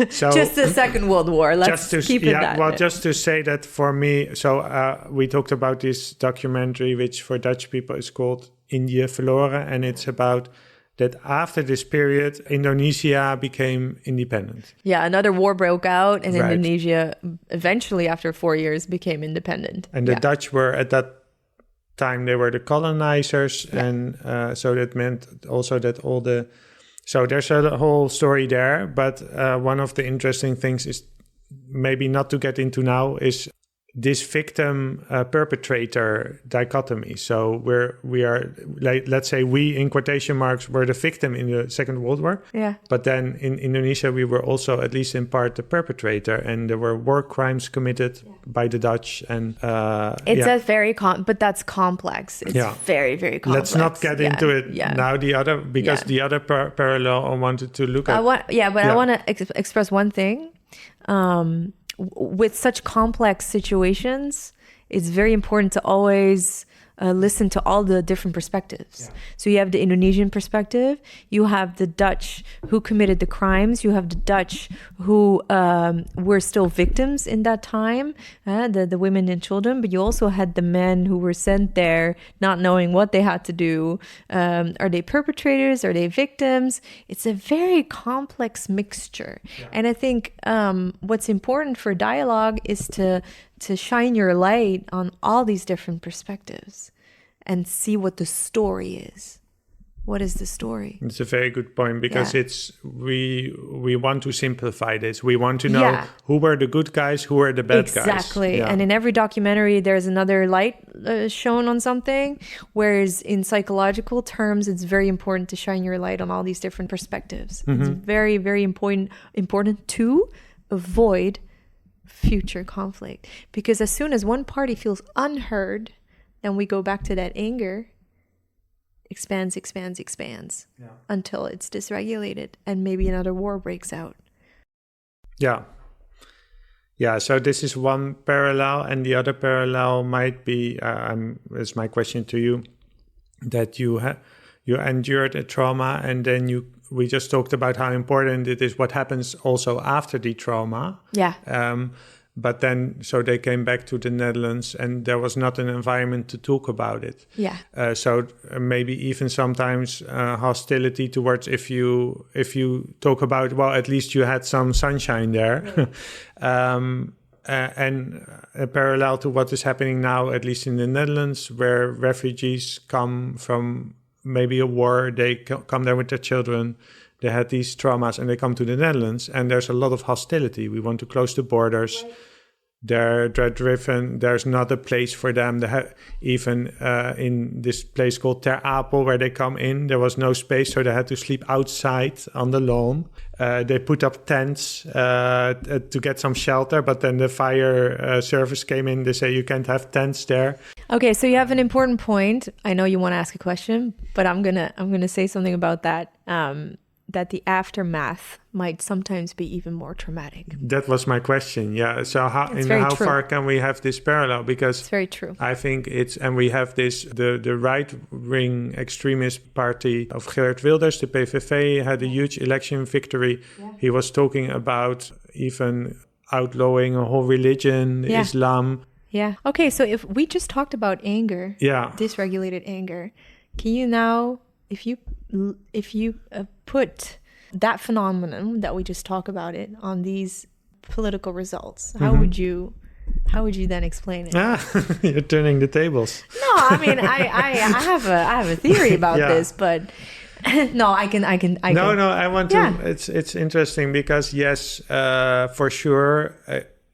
So just the Second World War. Let's keep it that. Well, just to say that for me. So we talked about this documentary, which for Dutch people is called Indië Verloren, and it's about that after this period, Indonesia became independent. Yeah, another war broke out, and Indonesia eventually, after 4 years, became independent. And the Dutch were at that time, they were the colonizers, and so that meant also that so there's a whole story there, but one of the interesting things is, maybe not to get into now, is this victim perpetrator dichotomy. So we are, let's say we, in quotation marks, were the victim in the Second World War. Yeah. But then in Indonesia, we were also, at least in part, the perpetrator, and there were war crimes committed by the Dutch. And it's a very but that's complex. It's very, very complex. Let's not get into it now. The other, because the other parallel I wanted to look at. I want to express one thing. With such complex situations, it's very important to always listen to all the different perspectives. Yeah. So you have the Indonesian perspective, you have the Dutch who committed the crimes, you have the Dutch who were still victims in that time, the women and children, but you also had the men who were sent there not knowing what they had to do. Are they perpetrators? Are they victims? It's a very complex mixture. Yeah. And I think what's important for dialogue is to shine your light on all these different perspectives and see what the story is. What is the story? It's a very good point, because it's we want to simplify this. We want to know who were the good guys, who were the bad guys. Exactly. Yeah. And in every documentary, there's another light shown on something, whereas in psychological terms, it's very important to shine your light on all these different perspectives. Mm-hmm. It's very, very important to avoid future conflict, because as soon as one party feels unheard, then we go back to that anger, expands until it's dysregulated and maybe another war breaks out. So this is one parallel, and the other parallel might be, is my question to you, that you endured a trauma, and then we just talked about how important it is what happens also after the trauma. Yeah. But then, so they came back to the Netherlands, and there was not an environment to talk about it. Yeah. So maybe even sometimes hostility towards if you talk about, well, at least you had some sunshine there. And a parallel to what is happening now, at least in the Netherlands, where refugees come from maybe a war, they come there with their children, they had these traumas, and they come to the Netherlands, and there's a lot of hostility. We want to close the borders. Right. They're driven. There's not a place for them. Even in this place called Ter Apel, where they come in, there was no space, so they had to sleep outside on the lawn. They put up tents to get some shelter, but then the fire service came in. They say you can't have tents there. Okay, so you have an important point. I know you want to ask a question, but I'm gonna say something about that. the aftermath might sometimes be even more traumatic. That was my question. Yeah. So how true. far can we have this parallel? Because It's very true. I think and we have this, the right-wing extremist party of Geert Wilders, the PVV, had a huge election victory. Yeah. He was talking about even outlawing a whole religion, Islam. Yeah. Okay, so if we just talked about anger, dysregulated anger, can you now, if you put that phenomenon that we just talked about it on these political results, how would you then explain it? You're turning the tables. No, I mean I have a theory about this, but no, I can. No, I want to. It's interesting because yes, for sure.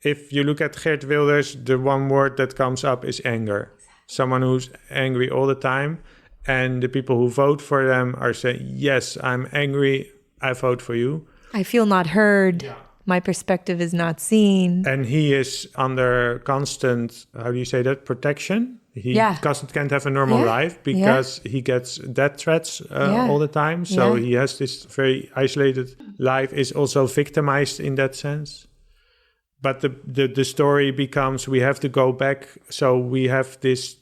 If you look at Geert Wilders, the one word that comes up is anger. Someone who's angry all the time. And the people who vote for them are saying, yes, I'm angry, I vote for you. I feel not heard. Yeah. My perspective is not seen. And he is under constant, how do you say that, protection? He can't have a normal life because he gets death threats all the time. So he has this very isolated life, is also victimized in that sense. But the story becomes, we have to go back. So we have this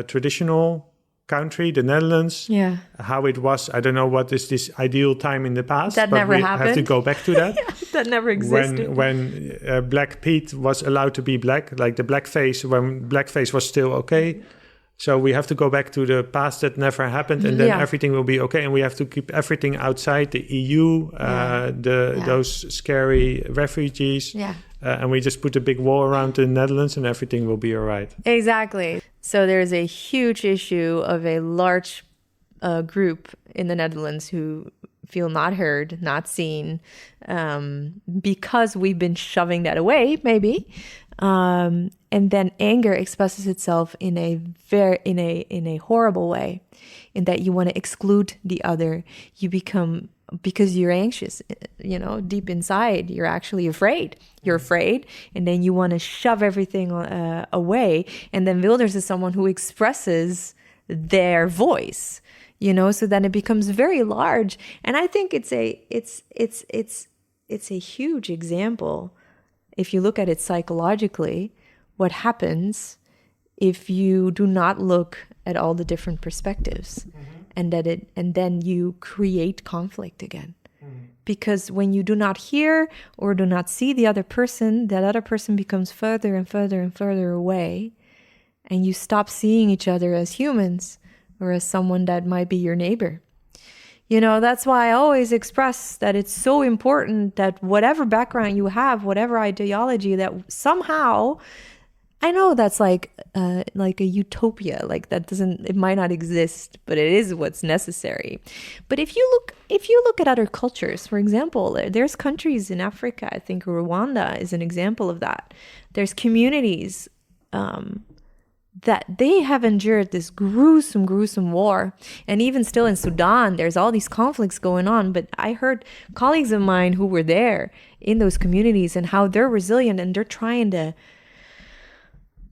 traditional country, the Netherlands, how it was. I don't know what is this ideal time in the past. That never happened. We have to go back to that. That never existed. When Black Pete was allowed to be black, like the blackface, when blackface was still okay. So we have to go back to the past that never happened, and then everything will be okay. And we have to keep everything outside the EU, those scary refugees. Yeah. And we just put a big wall around the Netherlands and everything will be all right. Exactly. So there's a huge issue of a large group in the Netherlands who feel not heard, not seen, because we've been shoving that away, maybe. And then anger expresses itself in a horrible way, in that you want to exclude the other. You become, because you're anxious, deep inside, you're actually afraid. You're afraid, and then you want to shove everything away. And then Wilders is someone who expresses their voice, so then it becomes very large. And I think it's a huge example. If you look at it psychologically, what happens if you do not look at all the different perspectives, and then you create conflict again. Because when you do not hear or do not see the other person, that other person becomes further and further and further away, and you stop seeing each other as humans or as someone that might be your neighbor. That's why I always express that it's so important that whatever background you have, whatever ideology, that somehow, I know that's like a utopia, like it might not exist, but it is what's necessary. But if you look at other cultures, for example, there's countries in Africa, I think Rwanda is an example of that. There's communities that they have endured this gruesome war. And even still in Sudan, there's all these conflicts going on. But I heard colleagues of mine who were there in those communities and how they're resilient, and they're trying to,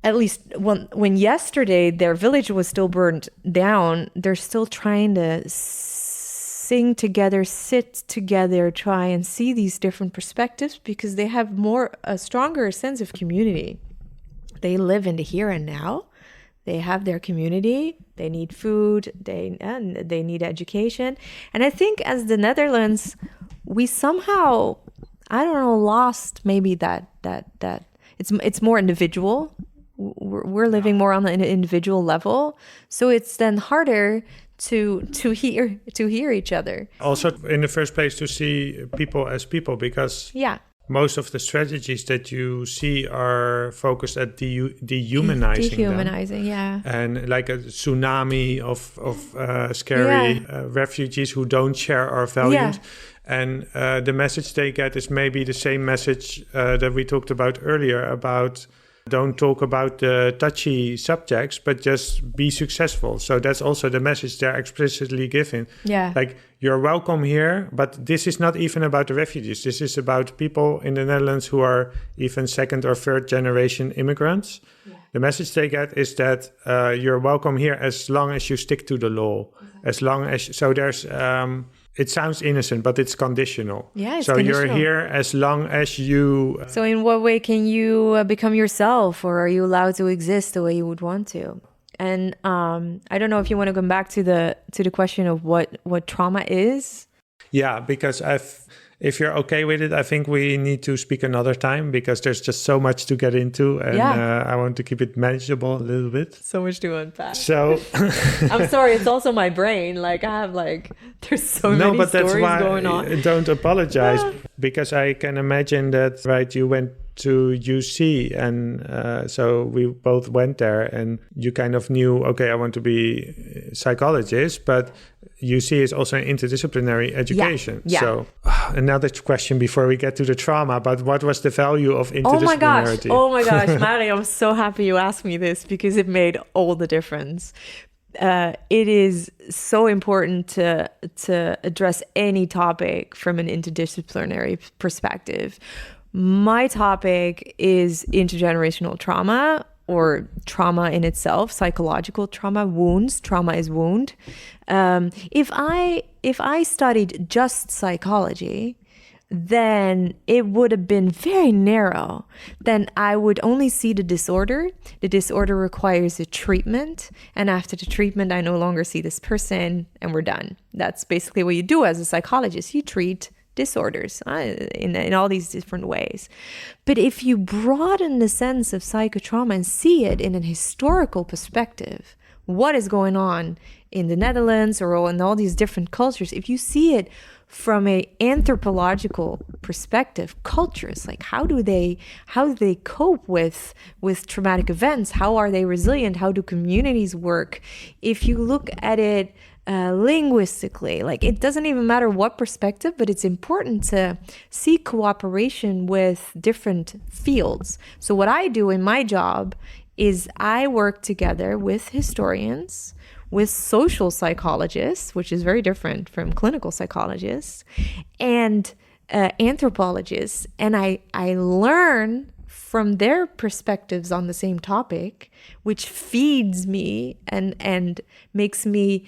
at least when yesterday their village was still burned down, they're still trying to sing together, sit together, try and see these different perspectives, because they have a stronger sense of community. They live in the here and now. They have their community. They need food. They need education. And I think as the Netherlands, we somehow, lost maybe that it's more individual. We're living more on an individual level, so it's then harder to hear each other. Also, in the first place, to see people as people, because most of the strategies that you see are focused at dehumanizing them. And like a tsunami of scary refugees who don't share our values. And the message they get is maybe the same message that we talked about earlier, about don't talk about the touchy subjects, but just be successful. So that's also the message they're explicitly giving. Yeah. Like, you're welcome here, but this is not even about the refugees. This is about people in the Netherlands who are even second or third generation immigrants. Yeah. The message they get is that you're welcome here as long as you stick to the law. Exactly. As long as, so there's it sounds innocent, but it's conditional. Yeah, it's so conditional. You're here as long as you... So in what way can you become yourself, or are you allowed to exist the way you would want to? And I don't know if you want to come back to the question of what trauma is. Yeah, because if you're okay with it, I think we need to speak another time, because there's just so much to get into, and I want to keep it manageable a little bit. So much to unpack. So I'm sorry, it's also my brain. Like I have there's so many stories going on. Don't apologize, because I can imagine that, right, you went to UC, and so we both went there, and you kind of knew, okay, I want to be a psychologist, but UC is also an interdisciplinary education. Yeah. So another question before we get to the trauma, but what was the value of interdisciplinarity? Oh my gosh, Mari, I'm so happy you asked me this, because it made all the difference. It is so important to address any topic from an interdisciplinary perspective. My topic is intergenerational trauma, or trauma in itself, psychological trauma, wounds. Trauma is wound. If I studied just psychology, then it would have been very narrow. Then I would only see the disorder. The disorder requires a treatment. And after the treatment, I no longer see this person, and we're done. That's basically what you do as a psychologist. You treat disorders in all these different ways. But if you broaden the sense of psychotrauma and see it in an historical perspective, what is going on in the Netherlands or in all these different cultures, if you see it from an anthropological perspective, cultures, like how do they cope with traumatic events? How are they resilient? How do communities work? If you look at it linguistically, like it doesn't even matter what perspective, but it's important to see cooperation with different fields. So what I do in my job is I work together with historians, with social psychologists, which is very different from clinical psychologists, and anthropologists, and I learn from their perspectives on the same topic, which feeds me and makes me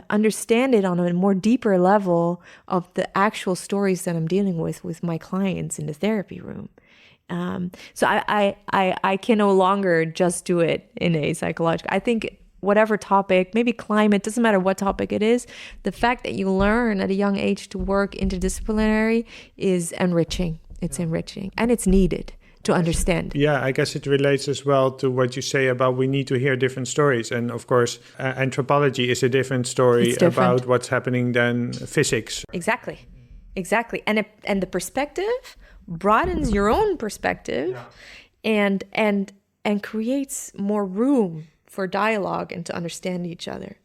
understand it on a more deeper level of the actual stories that I'm dealing with my clients in the therapy room. So I can no longer just do it in a psychological. I think whatever topic, maybe climate, doesn't matter what topic it is, the fact that you learn at a young age to work interdisciplinary is enriching. It's enriching, and it's needed to understand. Yeah, I guess it relates as well to what you say about we need to hear different stories. And of course, anthropology is a different story about what's happening than physics. Exactly. And the perspective broadens your own perspective, and creates more room for dialogue and to understand each other.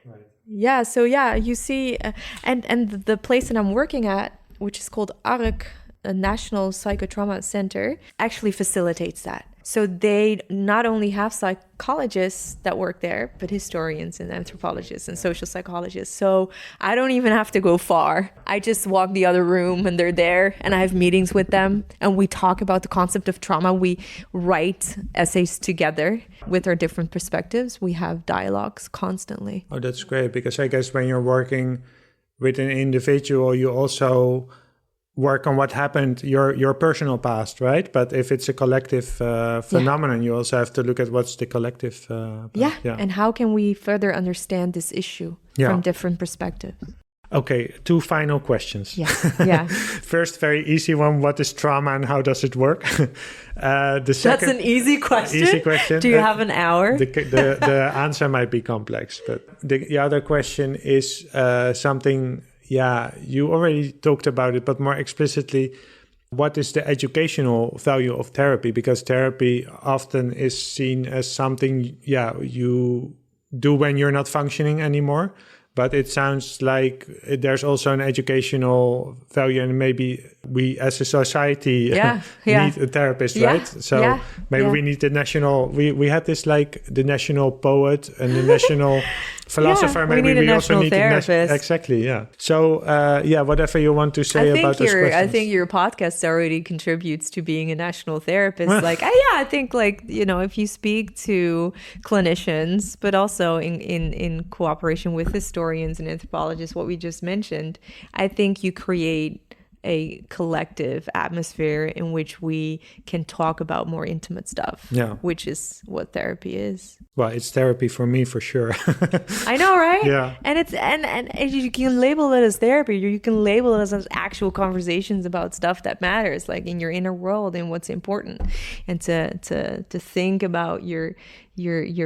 Right. Yeah, so you see, and the place that I'm working at, which is called ARQ, a National Psychotrauma Center, actually facilitates that. So they not only have psychologists that work there, but historians and anthropologists and social psychologists. So I don't even have to go far. I just walk the other room and they're there, and I have meetings with them, and we talk about the concept of trauma. We write essays together with our different perspectives. We have dialogues constantly. Oh, that's great, because I guess when you're working with an individual, you also work on what happened, your personal past, right? But if it's a collective phenomenon, you also have to look at what's the collective past. Yeah, and how can we further understand this issue from different perspectives? Okay, 2 final questions. Yeah. First, very easy one. What is trauma and how does it work? The second, that's an easy question. Do you have an hour? The answer might be complex, but the other question is something... Yeah, you already talked about it, but more explicitly, what is the educational value of therapy? Because therapy often is seen as something, you do when you're not functioning anymore. But it sounds like there's also an educational value, and maybe we as a society need a therapist, right? So maybe we need the national, we had this like the national poet and the national philosopher. Yeah, we Maybe need a we also national need therapist. Exactly, yeah. So, whatever you want to say about those questions. I think your podcast already contributes to being a national therapist. I think if you speak to clinicians, but also in cooperation with historians and anthropologists, what we just mentioned, I think you create a collective atmosphere in which we can talk about more intimate stuff, which is what therapy is. Well, it's therapy for me for sure. I know, right? Yeah. And it's and you can label it as therapy, or you can label it as actual conversations about stuff that matters, like in your inner world and what's important, and to think about your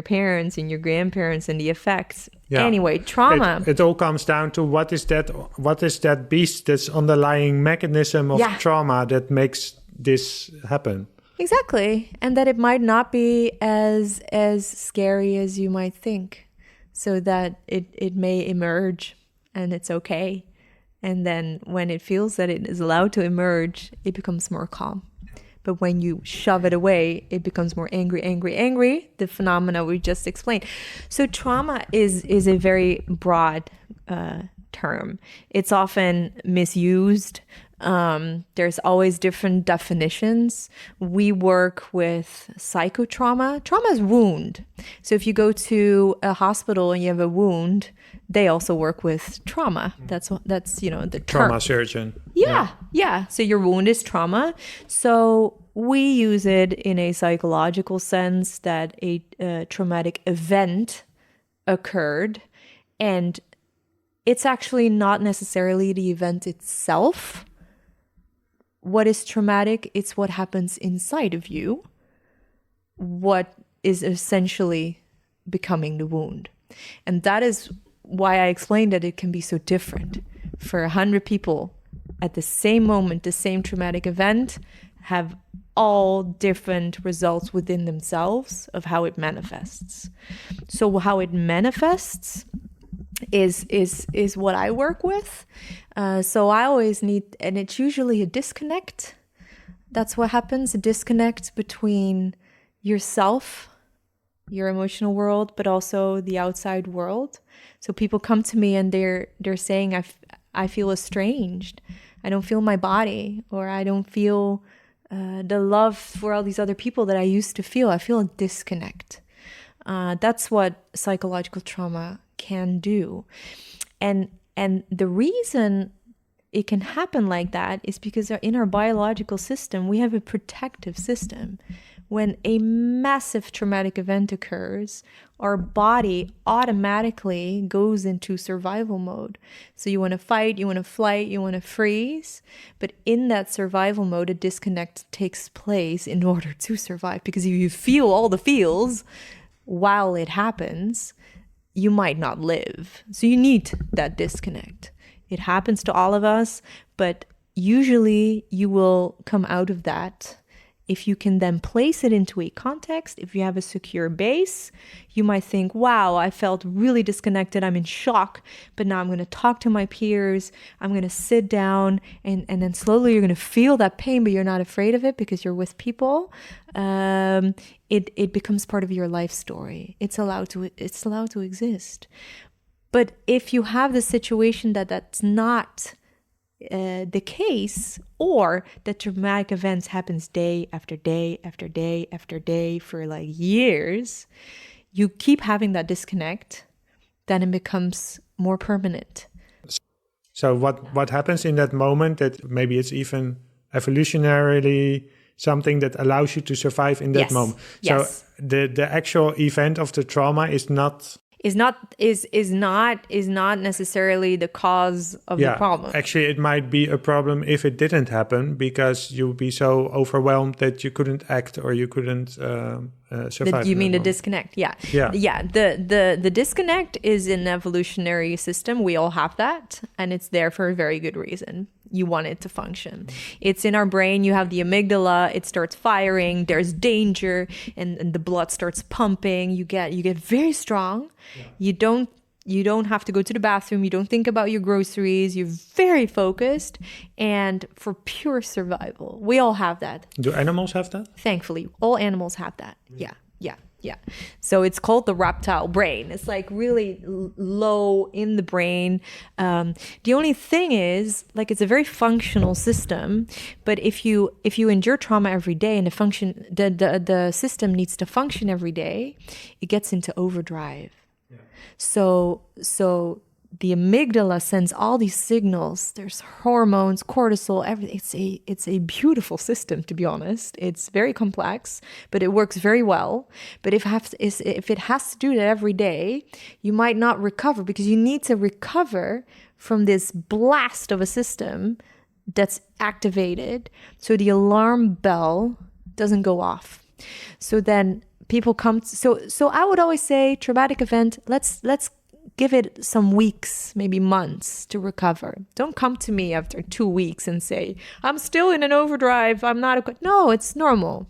parents and your grandparents and the effects. Yeah. Anyway, trauma. It all comes down to what is that beast, that's underlying mechanism of trauma that makes this happen. Exactly. And that it might not be as scary as you might think. So that it may emerge and it's okay. And then when it feels that it is allowed to emerge, it becomes more calm. But when you shove it away, it becomes more angry, the phenomena we just explained. So trauma is a very broad term. It's often misused. There's always different definitions. We work with psychotrauma. Trauma is wound. So if you go to a hospital and you have a wound, they also work with trauma. That's the trauma surgeon. Yeah. So your wound is trauma. So we use it in a psychological sense that a traumatic event occurred, and it's actually not necessarily the event itself. What is traumatic? It's what happens inside of you, what is essentially becoming the wound. And that is why I explained that it can be so different. For 100 people at the same moment, the same traumatic event, have all different results within themselves of how it manifests. So how it manifests is what I work with. So I always need, and it's usually a disconnect. That's what happens, a disconnect between yourself, your emotional world, but also the outside world. So people come to me and they're saying, I feel estranged. I don't feel my body, or I don't feel the love for all these other people that I used to feel. I feel a disconnect. That's what psychological trauma can do. And the reason it can happen like that is because in our biological system, we have a protective system. When a massive traumatic event occurs, our body automatically goes into survival mode. So you want to fight, you want to flight, you want to freeze. But in that survival mode, a disconnect takes place in order to survive. Because if you feel all the feels while it happens, you might not live. So you need that disconnect. It happens to all of us, but usually you will come out of that if you can then place it into a context. If you have a secure base, you might think, wow, I felt really disconnected. I'm in shock, but now I'm going to talk to my peers. I'm going to sit down, and then slowly you're going to feel that pain, but you're not afraid of it because you're with people. It becomes part of your life story. It's allowed to exist. But if you have the situation that's not the case, or that traumatic events happens day after day after day after day for like years, you keep having that disconnect, then it becomes more permanent. So what happens in that moment, that maybe it's even evolutionarily something that allows you to survive in that moment. So the actual event of the trauma is not necessarily the cause of the problem. Actually, it might be a problem if it didn't happen, because you would be so overwhelmed that you couldn't act, or you couldn't survive. You mean the disconnect? Yeah. The disconnect is an evolutionary system. We all have that, and it's there for a very good reason. You want it to function. It's in our brain. You have the amygdala. It starts firing. There's danger, and the blood starts pumping. You get very strong. Yeah. You don't have to go to the bathroom. You don't think about your groceries. You're very focused, and for pure survival. We all have that. Do animals have that? Thankfully, all animals have that. Yeah. Yeah. So it's called the reptile brain. It's like really low in the brain. The only thing is, like, it's a very functional system. But if you endure trauma every day and the system needs to function every day, it gets into overdrive. Yeah. So the amygdala sends all these signals. There's hormones, cortisol, everything. It's a beautiful system, to be honest. It's very complex, but it works very well. But if it has to do that every day, you might not recover, because you need to recover from this blast of a system that's activated, so the alarm bell doesn't go off. So then people come. So I would always say, traumatic event. Let's give it some weeks, maybe months to recover. Don't come to me after 2 weeks and say, I'm still in an overdrive. I'm not no, it's normal.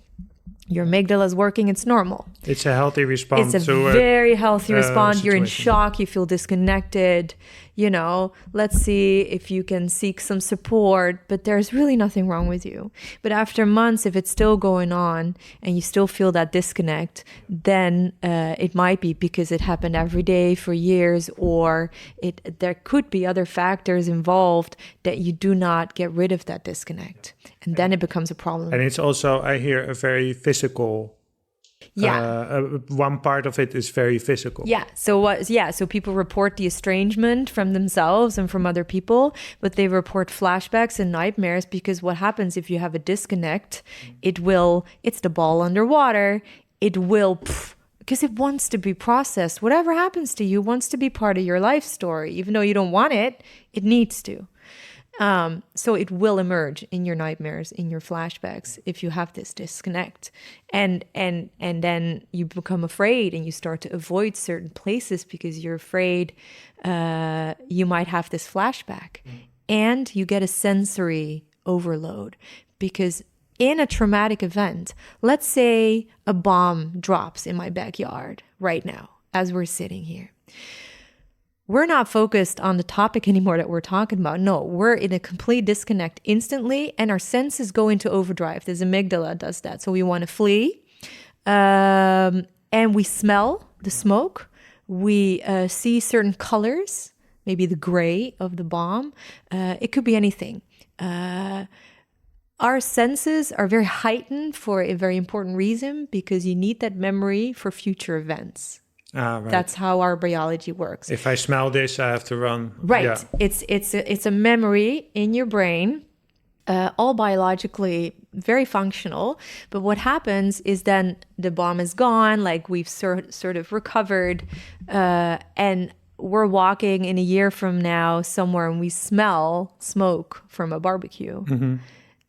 Your amygdala is working. It's normal. It's a healthy response. It's a very healthy response. Situation. You're in shock. You feel disconnected. Let's see if you can seek some support, but there's really nothing wrong with you. But after months, if it's still going on and you still feel that disconnect, then it might be because it happened every day for years, or there could be other factors involved that you do not get rid of that disconnect. And then it becomes a problem. And it's also, I hear, a very physical. One part of it is very physical. So people report the estrangement from themselves and from other people, but they report flashbacks and nightmares, because what happens if you have a disconnect, it's the ball underwater. It will, because it wants to be processed. Whatever happens to you wants to be part of your life story. Even though you don't want it, it needs to. So it will emerge in your nightmares, in your flashbacks, if you have this disconnect, and then you become afraid and you start to avoid certain places because you're afraid you might have this flashback, and you get a sensory overload, because in a traumatic event, let's say a bomb drops in my backyard right now as we're sitting here. We're not focused on the topic anymore that we're talking about. No, we're in a complete disconnect instantly, and our senses go into overdrive. This amygdala does that. So we want to flee, and we smell the smoke. We see certain colors, maybe the gray of the bomb. It could be anything. Our senses are very heightened for a very important reason, because you need that memory for future events. Right. That's how our biology works. If I smell this, I have to run. Right. Yeah. It's a memory in your brain, all biologically very functional. But what happens is then the bomb is gone, like we've sort of recovered, and we're walking in a year from now somewhere and we smell smoke from a barbecue. Mm-hmm.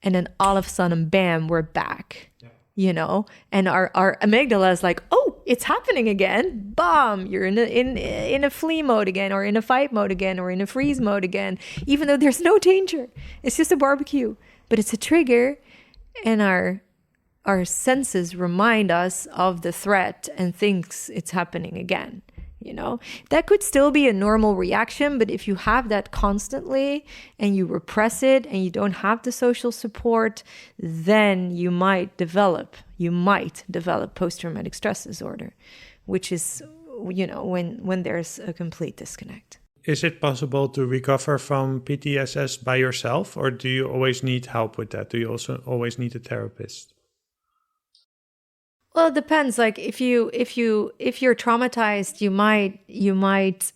And then all of a sudden, bam, we're back. Yeah. And our amygdala is like, oh, it's happening again. Bam, you're in a flee mode again, or in a fight mode again, or in a freeze mode again, even though there's no danger. It's just a barbecue, but it's a trigger, and our senses remind us of the threat and thinks it's happening again. That could still be a normal reaction, but if you have that constantly and you repress it and you don't have the social support, then you might develop post-traumatic stress disorder, which is, when there's a complete disconnect. Is it possible to recover from PTSS by yourself, or do you always need help with that? Do you also always need a therapist? Well, it depends. Like if you're traumatized, you might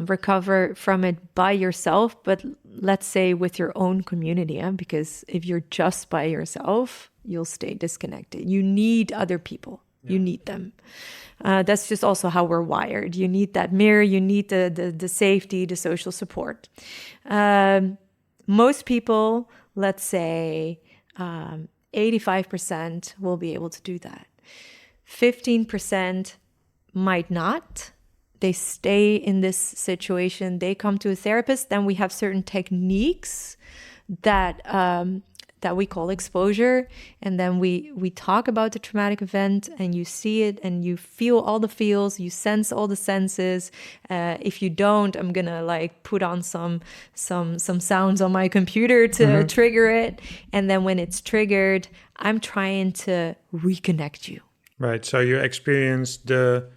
recover from it by yourself. But let's say with your own community, because if you're just by yourself, you'll stay disconnected. You need other people. Yeah. You need them. That's just also how we're wired. You need that mirror. You need the safety, the social support. Most people, let's say 85%, will be able to do that. 15% might not. They stay in this situation. They come to a therapist. Then we have certain techniques that we call exposure. And then we talk about the traumatic event, and you see it and you feel all the feels, you sense all the senses. If you don't, I'm going to put on some sounds on my computer to trigger it. And then when it's triggered, I'm trying to reconnect you. Right. So you experienced the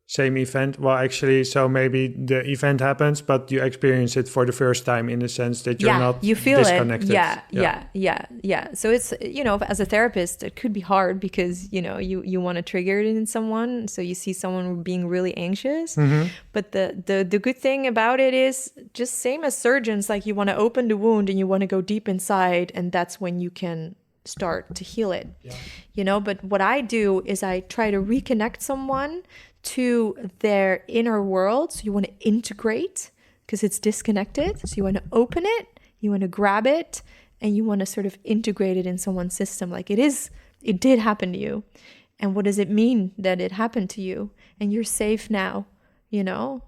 same event. Well, actually, so maybe the event happens, but you experience it for the first time in the sense that you're not you feel disconnected. Yeah. So it's, as a therapist, it could be hard because, you want to trigger it in someone. So you see someone being really anxious. Mm-hmm. But the good thing about it is just same as surgeons, like you want to open the wound and you want to go deep inside, and that's when you can start to heal it. But what I do is I try to reconnect someone to their inner world. So you want to integrate because it's disconnected. So you want to open it, you want to grab it, and you want to sort of integrate it in someone's system. Like it did happen to you. And what does it mean that it happened to you? And you're safe now,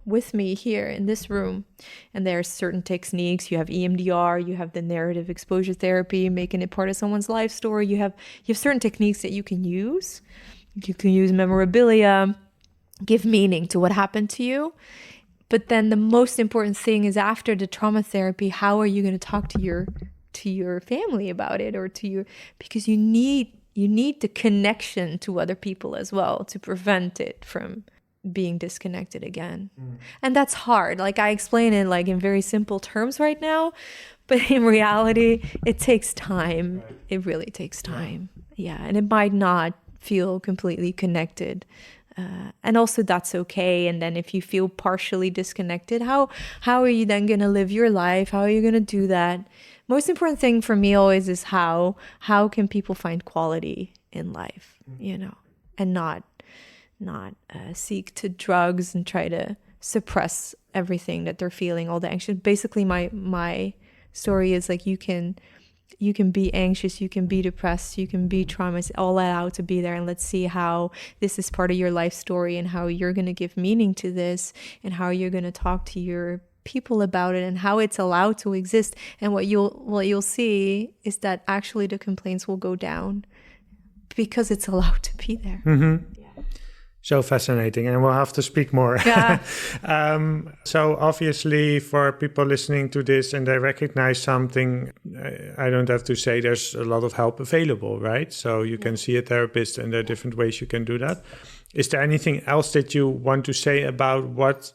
with me here in this room. And there are certain techniques. You have EMDR, you have the narrative exposure therapy, making it part of someone's life story. You have certain techniques that you can use. You can use memorabilia, give meaning to what happened to you. But then the most important thing is after the trauma therapy, how are you going to talk to your family about it, or because you need the connection to other people as well to prevent it from being disconnected again. And that's hard. Like I explain it like in very simple terms right now, but in reality, it takes time. Right. It really takes time. Yeah. And it might not feel completely connected. And also that's okay. And then if you feel partially disconnected, how are you then going to live your life? How are you going to do that? Most important thing for me always is how can people find quality in life, and not seek to drugs and try to suppress everything that they're feeling, all the anxious. Basically, my story is like you can be anxious, you can be depressed, you can be traumatized, all allowed to be there. And let's see how this is part of your life story and how you're going to give meaning to this and how you're going to talk to your people about it and how it's allowed to exist. And what you'll see is that actually the complaints will go down because it's allowed to be there. Mm-hmm. So fascinating, and we'll have to speak more. Yeah. So obviously for people listening to this and they recognize something, I don't have to say there's a lot of help available, right? So you can see a therapist and there are different ways you can do that. Is there anything else that you want to say about what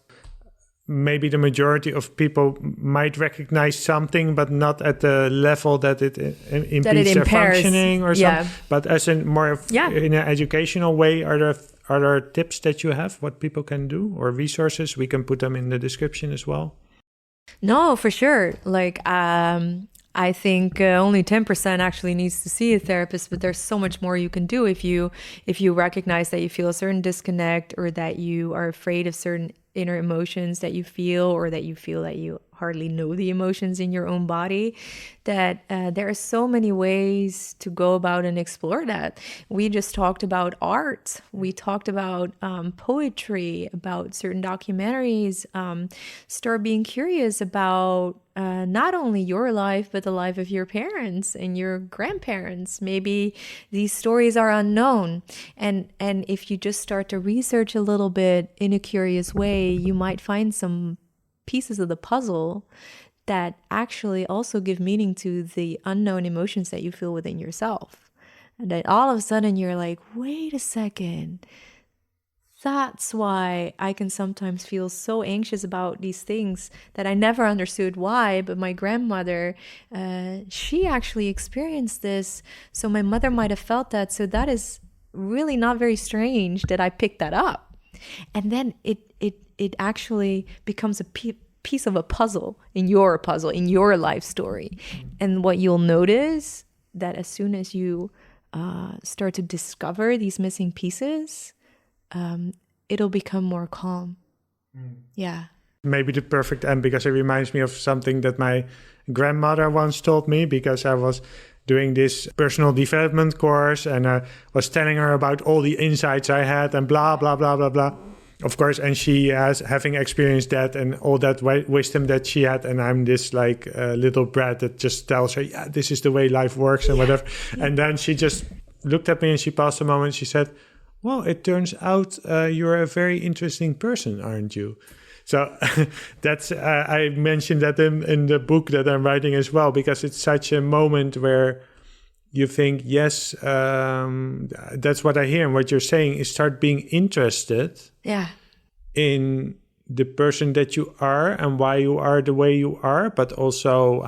maybe the majority of people might recognize something, but not at the level that it impedes their functioning or something? But as in more in an educational way, are there tips that you have, what people can do, or resources? We can put them in the description as well. No, for sure. Like, I think only 10% actually needs to see a therapist, but there's so much more you can do if you recognize that you feel a certain disconnect, or that you are afraid of certain inner emotions that you feel, or that you feel that you hardly know the emotions in your own body, that there are so many ways to go about and explore that. We just talked about art. We talked about poetry, about certain documentaries. Start being curious about not only your life, but the life of your parents and your grandparents. Maybe these stories are unknown. And if you just start to research a little bit in a curious way, you might find some pieces of the puzzle that actually also give meaning to the unknown emotions that you feel within yourself. And then all of a sudden you're like, wait a second, that's why I can sometimes feel so anxious about these things that I never understood why. But my grandmother, she actually experienced this. So my mother might have felt that. So that is really not very strange that I picked that up. And then it actually becomes a piece of a puzzle in your life story. And what you'll notice that as soon as you start to discover these missing pieces, it'll become more calm. Yeah. Maybe the perfect end, because it reminds me of something that my grandmother once told me, because I was doing this personal development course and I was telling her about all the insights I had and blah, blah, blah, blah, blah. Of course, and she has having experienced that and all that wisdom that she had, and I'm this like little brat that just tells her, yeah, this is the way life works and whatever. Yeah. And then she just looked at me and she paused a moment. She said, well, it turns out you're a very interesting person, aren't you? So that's I mentioned that in the book that I'm writing as well, because it's such a moment where you think, yes, that's what I hear. And what you're saying is start being interested in the person that you are and why you are the way you are, but also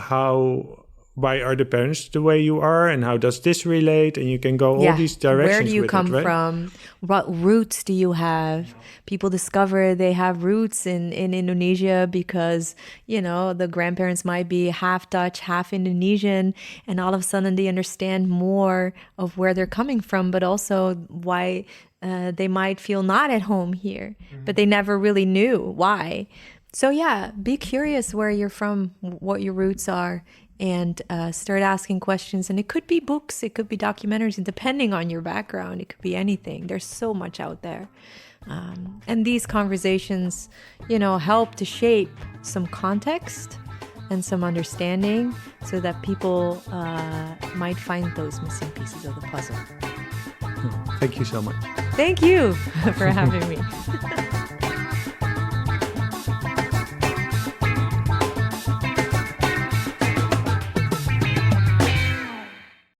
why are the parents the way you are, and how does this relate? And you can go all these directions. Where do you come from? What roots do you have? People discover they have roots in Indonesia because, the grandparents might be half Dutch, half Indonesian, and all of a sudden they understand more of where they're coming from, but also why they might feel not at home here, but they never really knew why. So be curious where you're from, what your roots are, and start asking questions. And it could be books, it could be documentaries, and depending on your background, it could be anything. There's so much out there. And these conversations, help to shape some context and some understanding so that people might find those missing pieces of the puzzle. Thank you so much. Thank you for having me.